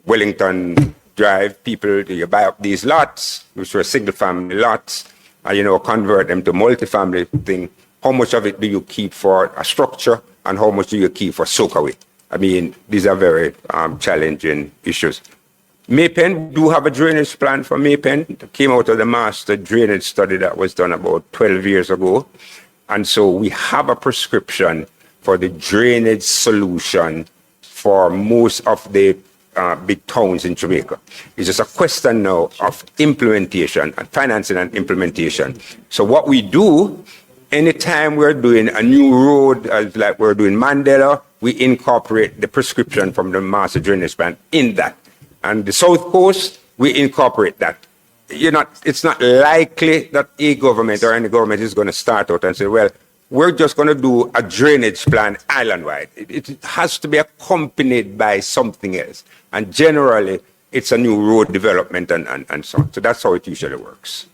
Wellington Drive, people, you buy up these lots, which were single-family lots, convert them to multi-family thing. How much of it do you keep for a structure, and how much do you keep for soak away? I mean, these are very challenging issues. Maypen, we do have a drainage plan for Maypen. It came out of the master drainage study that was done about 12 years ago. And so we have a prescription for the drainage solution for most of the big towns in Jamaica. It's just a question now of implementation and financing and implementation. So what we do, anytime we're doing a new road, like we're doing Mandela, we incorporate the prescription from the master drainage plan in that. And the South Coast, we incorporate that. It's not likely that a government or any government is going to start out and say, well, we're just going to do a drainage plan island-wide. It has to be accompanied by something else. And generally, it's a new road development and so on. So that's how it usually works.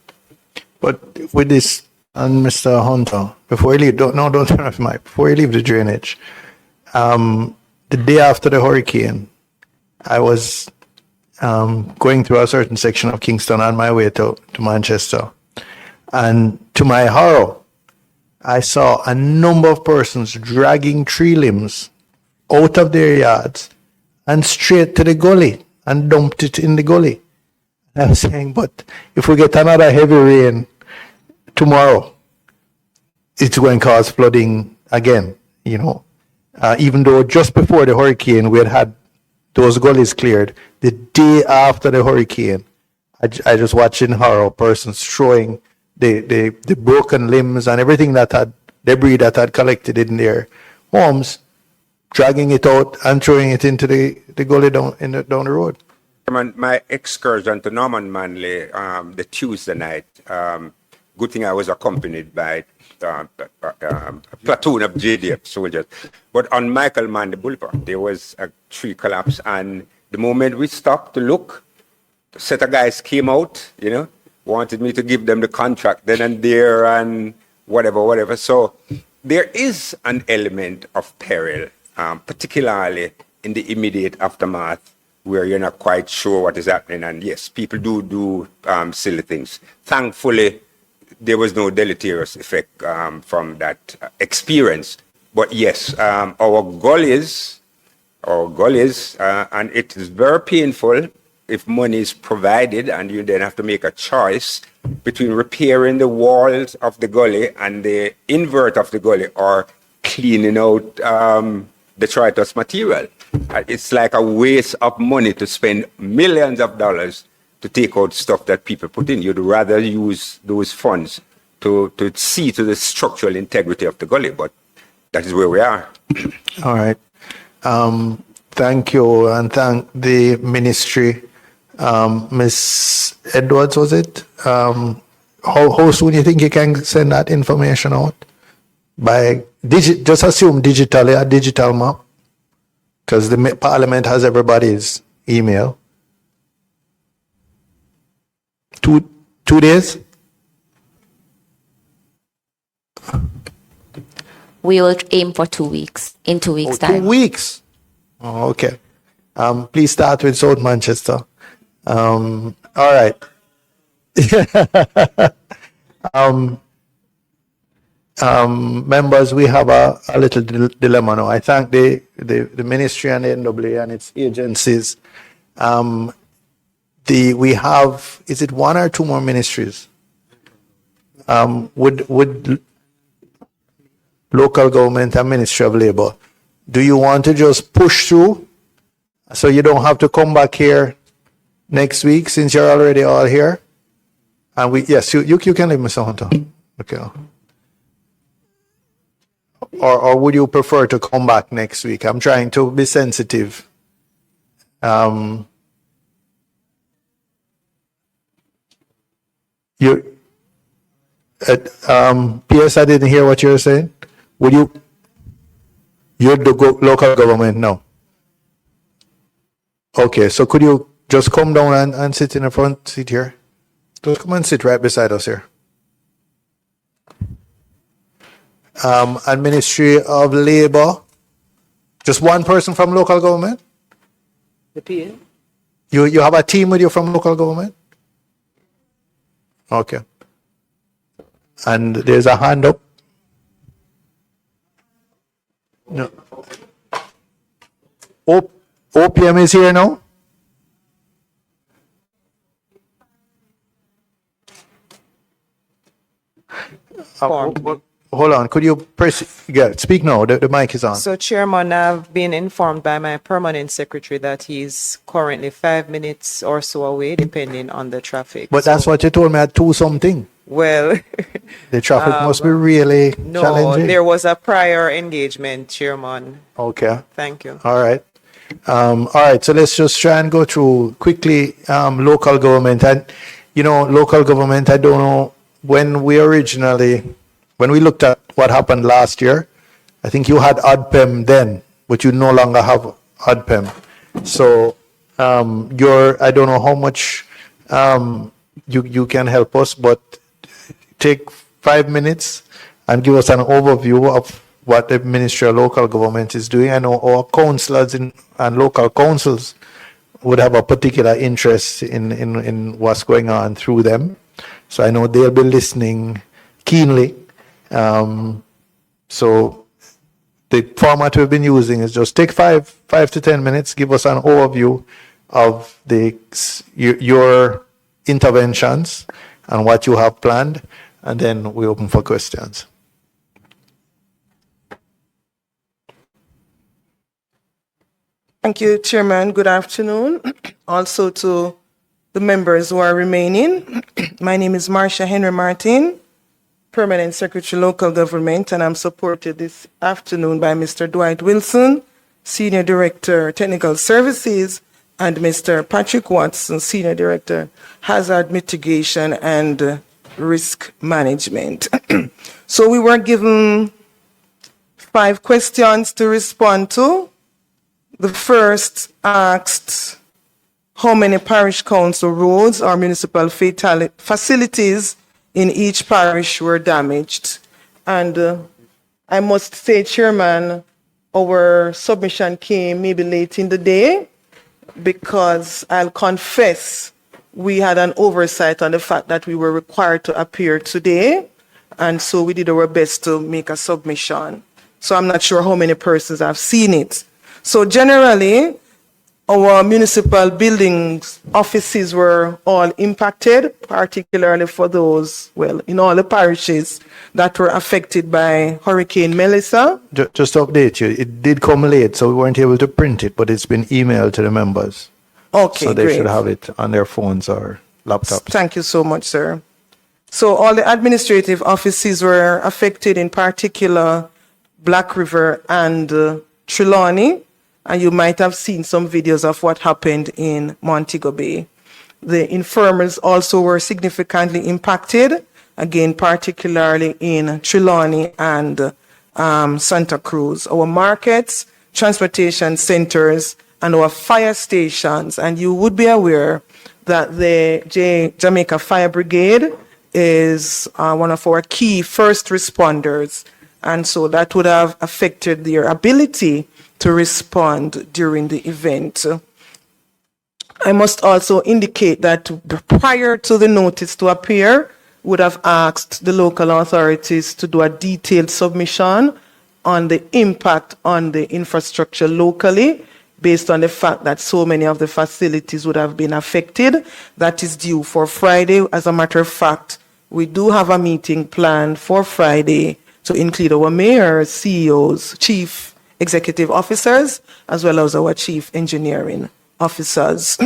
But with this, and Mr. Hunter, before you leave, don't turn off the mic. Before you leave the drainage, the day after the hurricane, I was going through a certain section of Kingston on my way to Manchester. And to my horror, I saw a number of persons dragging tree limbs out of their yards and straight to the gully and dumped it in the gully. I was saying, but if we get another heavy rain tomorrow, it's going to cause flooding again, even though just before the hurricane, we had those gullies cleared. The day after the hurricane, I just watched in horror persons throwing the broken limbs and everything that had debris that had collected in their homes, dragging it out and throwing it into the gully down the road. My excursion to Norman Manley the Tuesday night, good thing I was accompanied by a platoon of JDF soldiers. But on Michael Manley Boulevard, there was a tree collapse, and the moment we stopped to look, a set of guys came out, wanted me to give them the contract then and there and whatever. So there is an element of peril, particularly in the immediate aftermath where you're not quite sure what is happening. And yes, people do silly things. Thankfully, there was no deleterious effect from that experience. But yes, our gullies, and it is very painful if money is provided and you then have to make a choice between repairing the walls of the gully and the invert of the gully or cleaning out detritus material. It's like a waste of money to spend millions of dollars to take out stuff that people put in. You'd rather use those funds to see to the structural integrity of the gully, but that is where we are. All right. Thank you, and thank the ministry. Ms. Edwards, was it? How soon you think you can send that information out? Just assume digitally, a digital map, because the Parliament has everybody's email. 2 days? We will aim for 2 weeks, in 2 weeks' time. 2 weeks? Oh, okay. Please start with South Manchester. All right. Members, we have a little dilemma now. I thank the ministry and the NWA and its agencies. We have, is it 1 or 2 more ministries? Would local government and Ministry of Labour, do you want to just push through so you don't have to come back here next week since you're already all here? And yes, you can leave, Mr. Hunter. Okay. Or would you prefer to come back next week? I'm trying to be sensitive. PS, I didn't hear what you were saying. You're the local government? No. Okay, so could you just come down and sit in the front seat here? Just come and sit right beside us here. And Ministry of Labour, just one person from local government? The PA? You have a team with you from local government? Okay. And there's a hand up. No. OPM is here now? informed me. Hold on. Could you speak now? The mic is on. So, Chairman, I've been informed by my permanent secretary that he's currently 5 minutes or so away, depending on the traffic. But that's what you told me at 2 something. Well, The traffic must be really no, challenging. there was a prior engagement, Chairman. Okay. Thank you. All right. All right. So let's just try and go through quickly local government. And, local government, I don't know, when we looked at what happened last year, I think you had ODPEM then, but you no longer have ODPEM. So I don't know how much you can help us, but take 5 minutes and give us an overview of what the Ministry of Local Government is doing. I know our councillors and local councils would have a particular interest in what's going on through them. So I know they'll be listening keenly. So the format we've been using is just take 5 to 10 minutes, give us an overview of your interventions and what you have planned, and then we open for questions. Thank you, Chairman. Good afternoon. Also to the members who are remaining. My name is Marcia Henry Martin, Permanent Secretary Local Government, and I'm supported this afternoon by Mr. Dwight Wilson, Senior Director Technical Services, and Mr. Patrick Watson, Senior Director Hazard Mitigation and Risk Management. So we were given 5 questions to respond to. The first asked how many parish council roads or municipal facilities in each parish were damaged. And I must say, Chairman, our submission came maybe late in the day, because I'll confess we had an oversight on the fact that we were required to appear today, and so we did our best to make a submission. So I'm not sure how many persons have seen it. So generally, our municipal buildings, offices were all impacted, particularly for those, in all the parishes that were affected by Hurricane Melissa. Just to update you, it did come late, so we weren't able to print it, but it's been emailed to the members. Okay, so they great. should have it on their phones or laptops. Thank you so much, sir. So all the administrative offices were affected, in particular Black River and Trelawney, and you might have seen some videos of what happened in Montego Bay. The infirmaries also were significantly impacted, again, particularly in Trelawney and Santa Cruz. Our markets, transportation centers, and our fire stations, and you would be aware that the Jamaica Fire Brigade is one of our key first responders, and so that would have affected their ability to respond during the event. I must also indicate that prior to the notice to appear, would have asked the local authorities to do a detailed submission on the impact on the infrastructure locally, based on the fact that so many of the facilities would have been affected. That is due for Friday. As a matter of fact, we do have a meeting planned for Friday to include our mayors, CEOs, chief executive officers, as well as our chief engineering officers.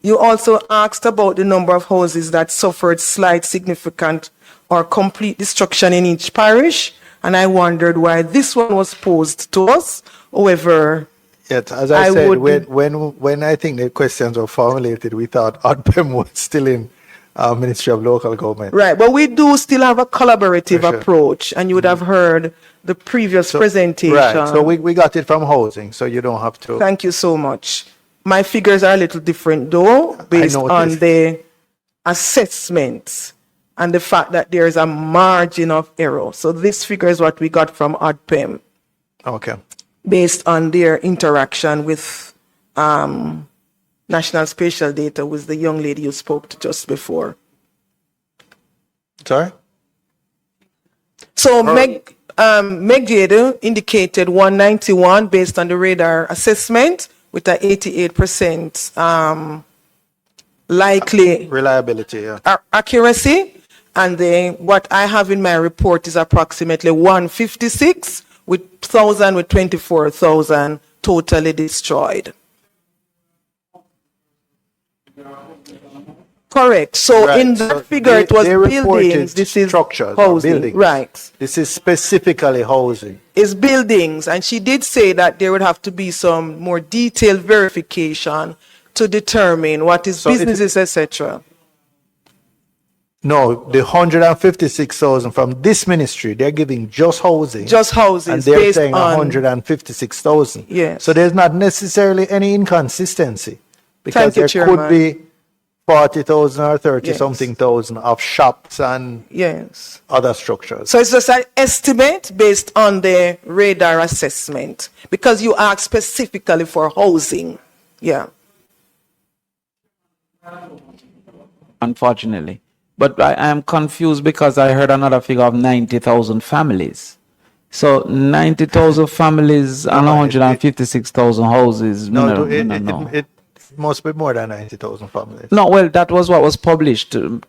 You also asked about the number of houses that suffered slight, significant, or complete destruction in each parish, and I wondered why this one was posed to us. However, yes, as I said, when I think the questions were formulated, we thought ODPEM was still in Ministry of Local Government. Right, but we do still have a collaborative approach, and you would have heard the previous presentation. Right, so we got it from housing, so you don't have to. Thank you so much. My figures are a little different, though, based on the assessment and the fact that there is a margin of error. So this figure is what we got from ODPEM. Okay. Based on their interaction with National Spatial Data, with the young lady you spoke to just before. Sorry? So Meg Jada indicated 191 based on the radar assessment, with an 88% likely reliability, accuracy. And what I have in my report is approximately 156 with 24,000 totally destroyed. Correct. So Right. in that So figure, it was they reported buildings. This is structures or housing. buildings. Right. This is specifically housing. It's buildings. And she did say that there would have to be some more detailed verification to determine what is So if- businesses, etc. No, the 156,000 from this ministry, they're giving just housing. Just houses And they're based saying on 156,000. Yes. So there's not necessarily any inconsistency. Because Thank you, there Chairman. could be 40,000 or 30 Yes. something thousand of shops and Yes. other structures. So it's just an estimate based on the radar assessment because you asked specifically for housing. Yeah. Unfortunately. But I am confused because I heard another figure of 90,000 families. So 90,000 families and 156,000 houses. No, No. it must be more than 90,000 families. No, well, that was what was published through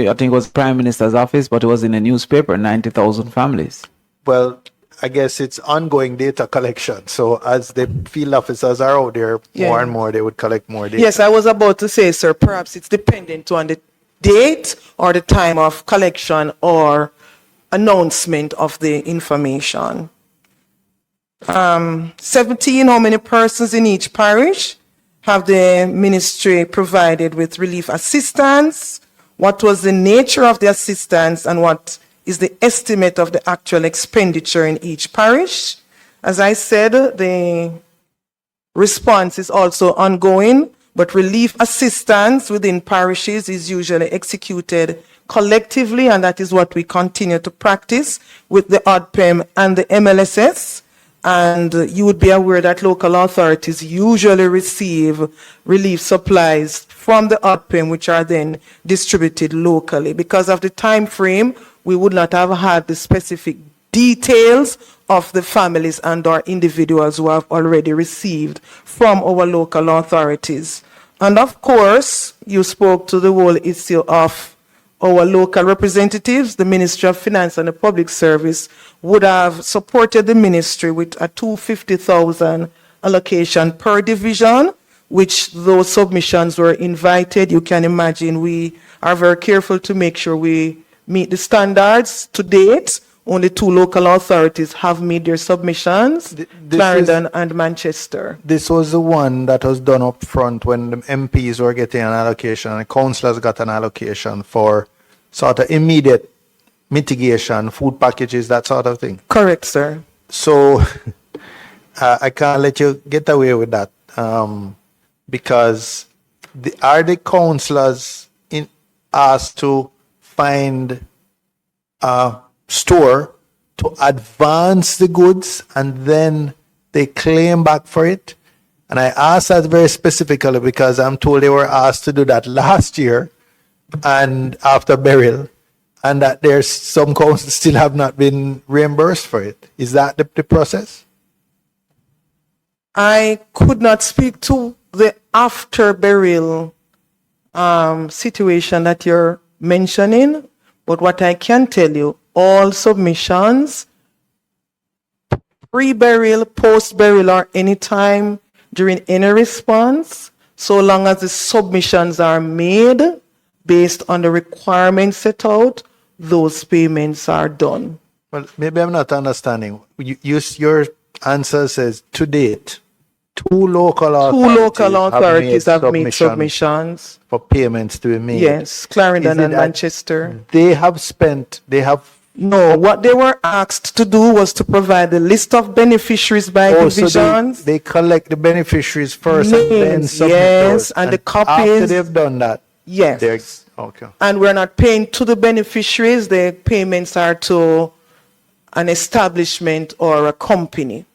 I think it was Prime Minister's office, but it was in a newspaper, 90,000 families. Well, I guess it's ongoing data collection. So as the field officers are out there, Yeah. more and more, they would collect more data. Yes, I was about to say, sir, perhaps it's dependent on the date or the time of collection or announcement of the information. 17, how many persons in each parish have the ministry provided with relief assistance? What was the nature of the assistance and what is the estimate of the actual expenditure in each parish? As I said, the response is also ongoing, but relief assistance within parishes is usually executed collectively, and that is what we continue to practice with the ODPEM and the MLSS. And you would be aware that local authorities usually receive relief supplies from the ODPEM, which are then distributed locally. Because of the time frame, we would not have had the specific details of the families and or individuals who have already received from our local authorities. And of course, you spoke to the whole issue of our local representatives. The Ministry of Finance and the Public Service would have supported the ministry with a 250,000 allocation per division, which those submissions were invited. You can imagine we are very careful to make sure we meet the standards. To date, only 2 local authorities have made their submissions, Clarendon and Manchester. This was the one that was done up front when the MPs were getting an allocation and the councillors got an allocation for sort of immediate mitigation, food packages, that sort of thing. Correct, sir. So I can't let you get away with that because are the councillors asked to find a store to advance the goods and then they claim back for it? And I asked that very specifically because I'm told they were asked to do that last year and after burial, and that there's some councils still have not been reimbursed for it. Is that the process? I could not speak to the after burial situation that you're mentioning, but what I can tell you, all submissions, pre-burial, post-burial, or any time during any response, so long as the submissions are made based on the requirements set out, those payments are done. Well, maybe I'm not understanding. Your answer says to date, 2 local authorities have made submissions for payments to be made. Yes, Clarendon Is it and that Manchester. No, what they were asked to do was to provide the list of beneficiaries by divisions. So they collect the beneficiaries first and then Names, submit yes, those. and the After copies. they've done that, Yes. okay. And we're not paying to the beneficiaries, the payments are to an establishment or a company.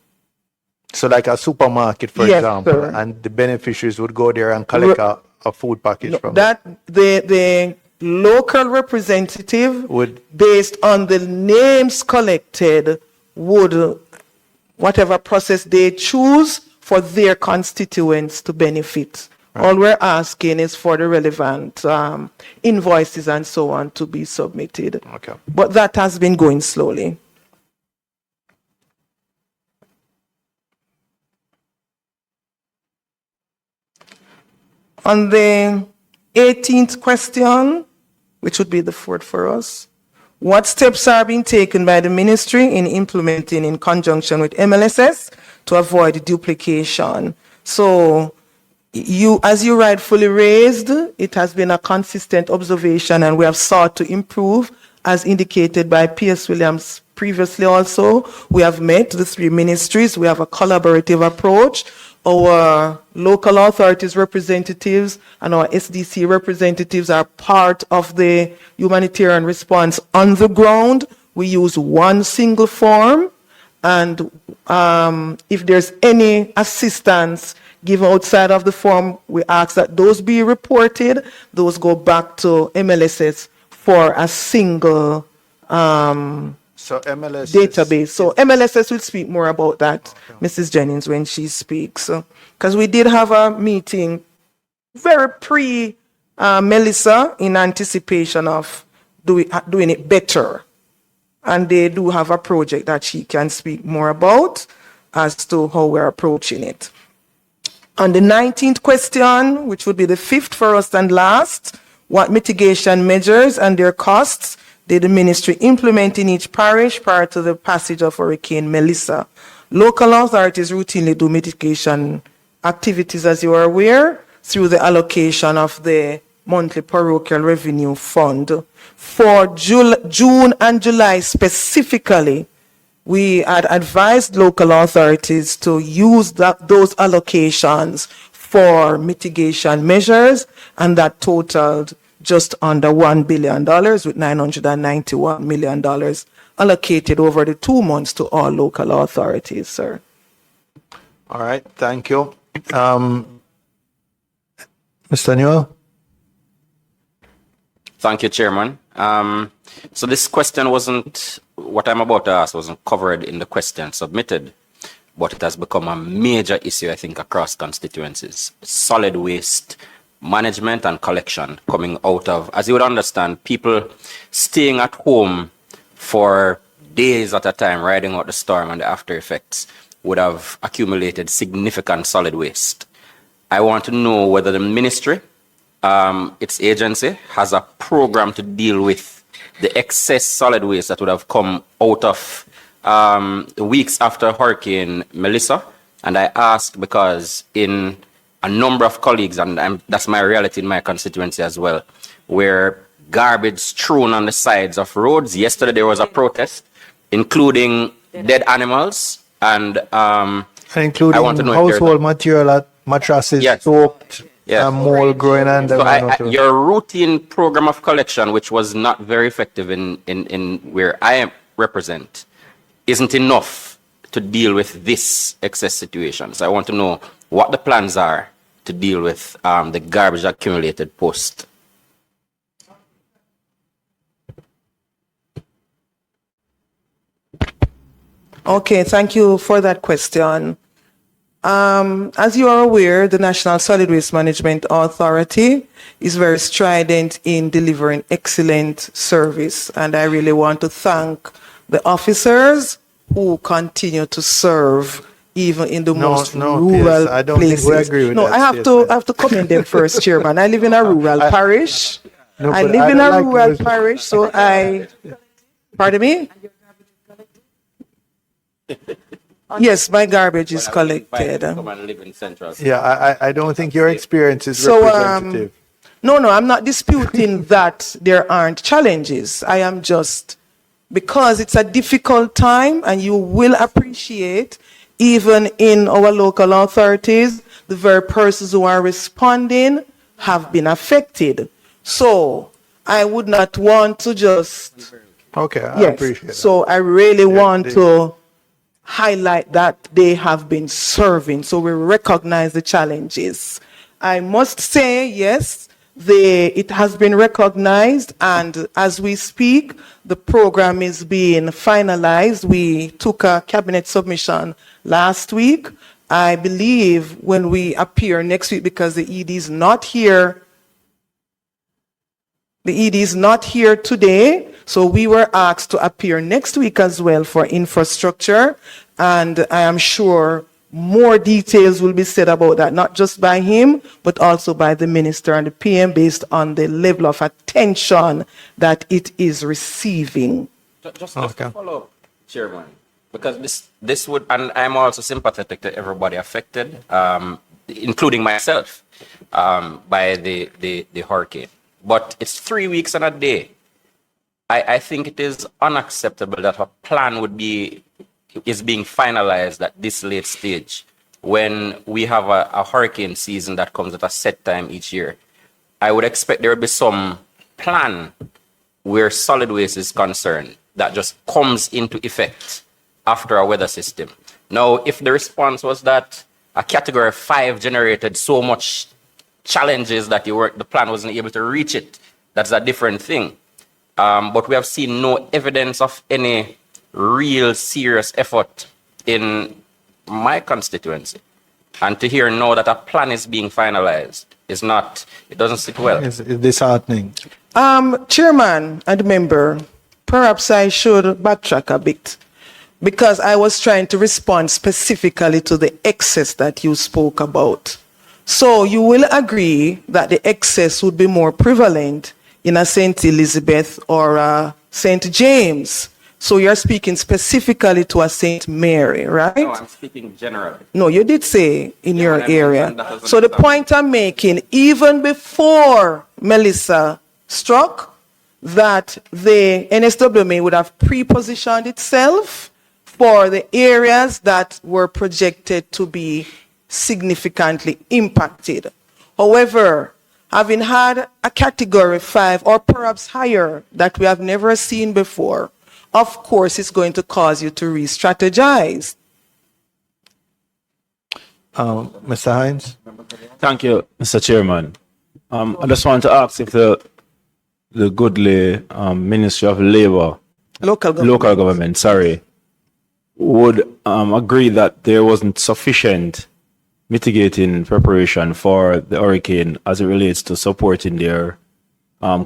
So like a supermarket, for Yes, example, sir. and the beneficiaries would go there and collect a food package from That the local representative Would- based on the names collected would whatever process they choose for their constituents to benefit All we're asking is for the relevant invoices and so on to be submitted. Okay. But that has been going slowly. On the 18th question, which would be the fourth for us, what steps are being taken by the ministry in implementing in conjunction with MLSS to avoid duplication? So as you rightfully raised, it has been a consistent observation and we have sought to improve as indicated by P.S. Williams previously also. We have met the three ministries. We have a collaborative approach. Our local authorities representatives and our SDC representatives are part of the humanitarian response on the ground. We use one single form, and if there's any assistance given outside of the form, we ask that those be reported. Those go back to MLSS for a single So MLS database. So MLSS will speak more about that, Mrs. Jennings, when she speaks. Because we did have a meeting very Melissa in anticipation of doing it better. And they do have a project that she can speak more about as to how we're approaching it. On the 19th question, which would be the fifth for us and last, what mitigation measures and their costs did the ministry implement in each parish prior to the passage of Hurricane Melissa? Local authorities routinely do mitigation activities, as you are aware, through the allocation of the monthly parochial revenue fund. For June and July specifically, we had advised local authorities to use those allocations for mitigation measures, and that totaled just under $1 billion, with $991 million allocated over the 2 months to all local authorities, sir. All right, thank you. Mr. Newell? Thank you, Chairman. So this question what I'm about to ask wasn't covered in the question submitted, but it has become a major issue, I think, across constituencies. Solid waste management and collection coming out of, as you would understand, people staying at home for days at a time, riding out the storm and the after effects, would have accumulated significant solid waste. I want to know whether the ministry, its agency, has a program to deal with the excess solid waste that would have come out of weeks after Hurricane Melissa. And I ask because in a number of colleagues, and that's my reality in my constituency as well, where garbage strewn on the sides of roads. Yesterday there was a protest, including dead animals, and including I want to know household material, mattresses, yes, soaked, yes, mold growing under. So your routine program of collection, which was not very effective in where I represent, isn't enough to deal with this excess situation. So I want to know what the plans are to deal with the garbage accumulated post. Okay, thank you for that question. As you are aware, the National Solid Waste Management Authority is very strident in delivering excellent service, and I really want to thank the officers who continue to serve even in the most rural I don't places. think we agree with that I have to commend them first, Chairman. I live in a rural parish. I live in a rural parish, so pardon me? Yes, my garbage is collected. Come and live in Central. Yeah, I don't think your experience is representative. No, I'm not disputing that there aren't challenges. I am just, because it's a difficult time, and you will appreciate, even in our local authorities, the very persons who are responding have been affected. So I would not want to just... Okay, I appreciate it. So I really want to highlight that they have been serving, so we recognize the challenges. I must say, yes, it has been recognized, and as we speak, the program is being finalized. We took a cabinet submission last week, I believe when we appear next week, because the ED is not here, the ED is not here today, so we were asked to appear next week as well for infrastructure, and I am sure more details will be said about that, not just by him, but also by the minister and the PM based on the level of attention that it is receiving. Just to follow up, Chairman, because this would, and I'm also sympathetic to everybody affected, including myself, by the hurricane. But it's 3 weeks and a day. I think it is unacceptable that a plan is being finalized at this late stage when we have a hurricane season that comes at a set time each year. I would expect there would be some plan where solid waste is concerned that just comes into effect after a weather system. Now, if the response was that a category 5 generated so much challenges that the plan wasn't able to reach it, that's a different thing. But we have seen no evidence of any real serious effort in my constituency. And to hear now that a plan is being finalized is not, it doesn't sit well. It's disheartening. Chairman and member, perhaps I should backtrack a bit, because I was trying to respond specifically to the excess that you spoke about. So you will agree that the excess would be more prevalent in a St. Elizabeth or a St. James. So you're speaking specifically to a St. Mary, right? No, I'm speaking generally. No, you did say in your area. So the point I'm making, even before Melissa struck, that the NSWMA would have pre-positioned itself for the areas that were projected to be significantly impacted. However, having had a category 5 or perhaps higher that we have never seen before, of course, it's going to cause you to re-strategize. Mr. Hines? Thank you, Mr. Chairman. I just want to ask if the goodly Ministry of Labour, Local government, would agree that there wasn't sufficient mitigating preparation for the hurricane as it relates to supporting their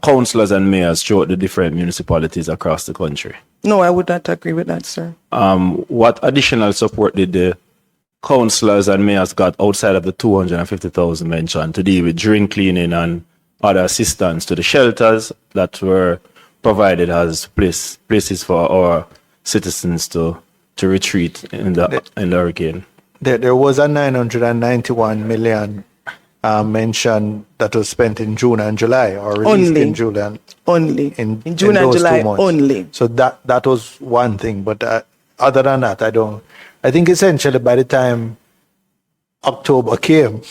councillors and mayors throughout the different municipalities across the country. No, I would not agree with that, sir. What additional support did the councillors and mayors got outside of the 250,000 mentioned to deal with drain cleaning and other assistance to the shelters that were provided as places for our citizens to retreat in the hurricane? There was a 991 million mentioned that was spent in June and July, or released Only. in June in June and those July 2 months. only. So that was one thing, but other than that, I think essentially by the time October came,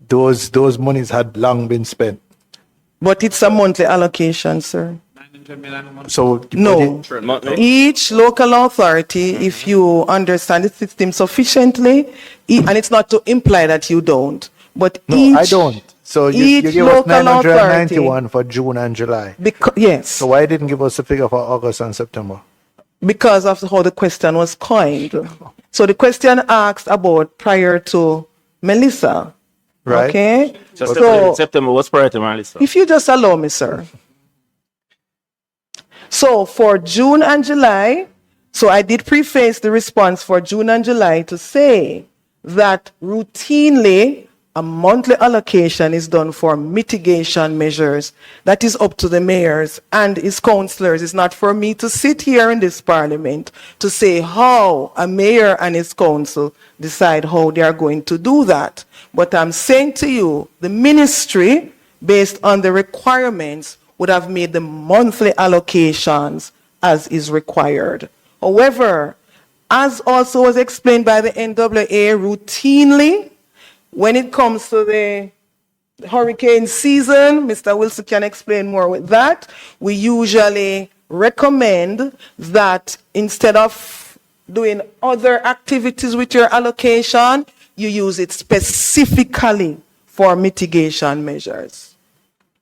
those monies had long been spent. But it's a monthly allocation, sir. So No, each local authority, if you understand the system sufficiently, and it's not to imply that you don't, but no, each, I don't. So you each gave us local 991 for June and July. Yes, So why didn't give us a figure for August and September? because of how the question was coined. So the question asked about prior to Melissa. Right. Okay. So September was prior to Melissa. If you just allow me, sir. So for June and July, so I did preface the response for June and July to say that routinely a monthly allocation is done for mitigation measures. That is up to the mayors and his councillors. It's not for me to sit here in this parliament to say how a mayor and his council decide how they are going to do that. But I'm saying to you, the ministry, based on the requirements, would have made the monthly allocations as is required. However, as also was explained by the NWA, routinely, when it comes to the hurricane season, Mr. Wilson can explain more with that, we usually recommend that instead of doing other activities with your allocation, you use it specifically for mitigation measures.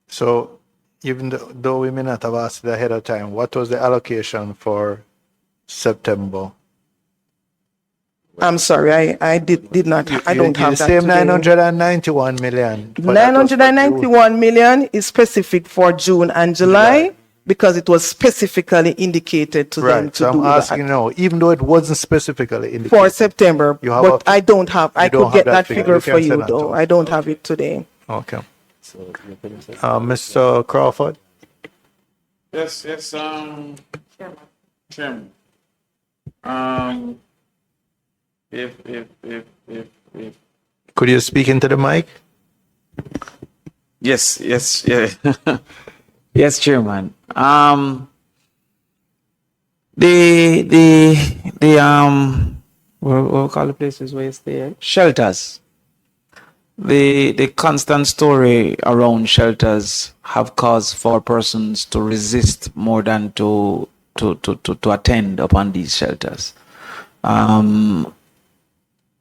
So even though we may not have asked it ahead of time, what was the allocation for September? I'm sorry, I did not, I don't have the that same today. 991 million. but that was for June. 991 million is specific for June and July because it was specifically indicated to them Right, to so do I'm asking that. now, even though it wasn't specifically indicated. For September, You have but a- I don't have, I you don't could get have that that figure. figure You for can you send that to though. us. I don't have it today. Okay. Mr. Crawford? Yes, Chairman. If Could you speak into the mic? yes, yeah. Yes, Chairman. What we call the places where you stay? Shelters. The constant story around shelters have caused for persons to resist more than to attend upon these shelters.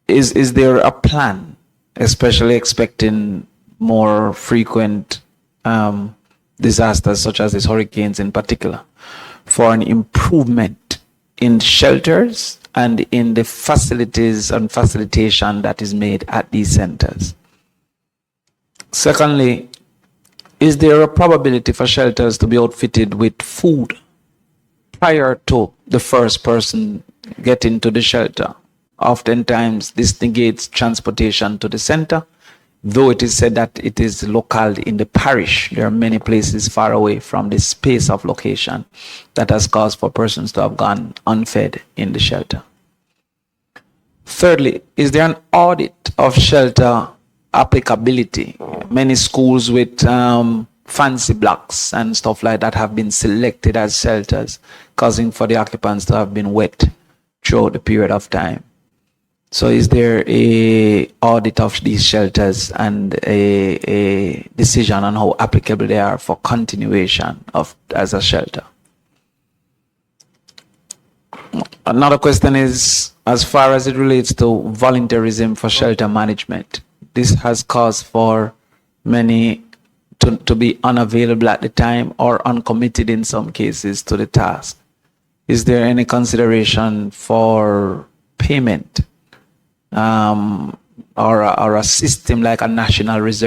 Is there a plan, especially expecting more frequent disasters such as these hurricanes in particular, for an improvement in shelters and in the facilities and facilitation that is made at these centers? Secondly, is there a probability for shelters to be outfitted with food prior to the first person getting to the shelter? Oftentimes, this negates transportation to the center, though it is said that it is local in the parish. There are many places far away from the space of location that has caused for persons to have gone unfed in the shelter. Thirdly, is there an audit of shelter applicability? Many schools with fancy blocks and stuff like that have been selected as shelters, causing for the occupants to have been wet throughout the period of time. So is there a audit of these shelters and a decision on how applicable they are for continuation of as a shelter? Another question is, as far as it relates to voluntarism for shelter management, this has caused for many to be unavailable at the time or uncommitted in some cases to the task. Is there any consideration for payment or a system like a national reserve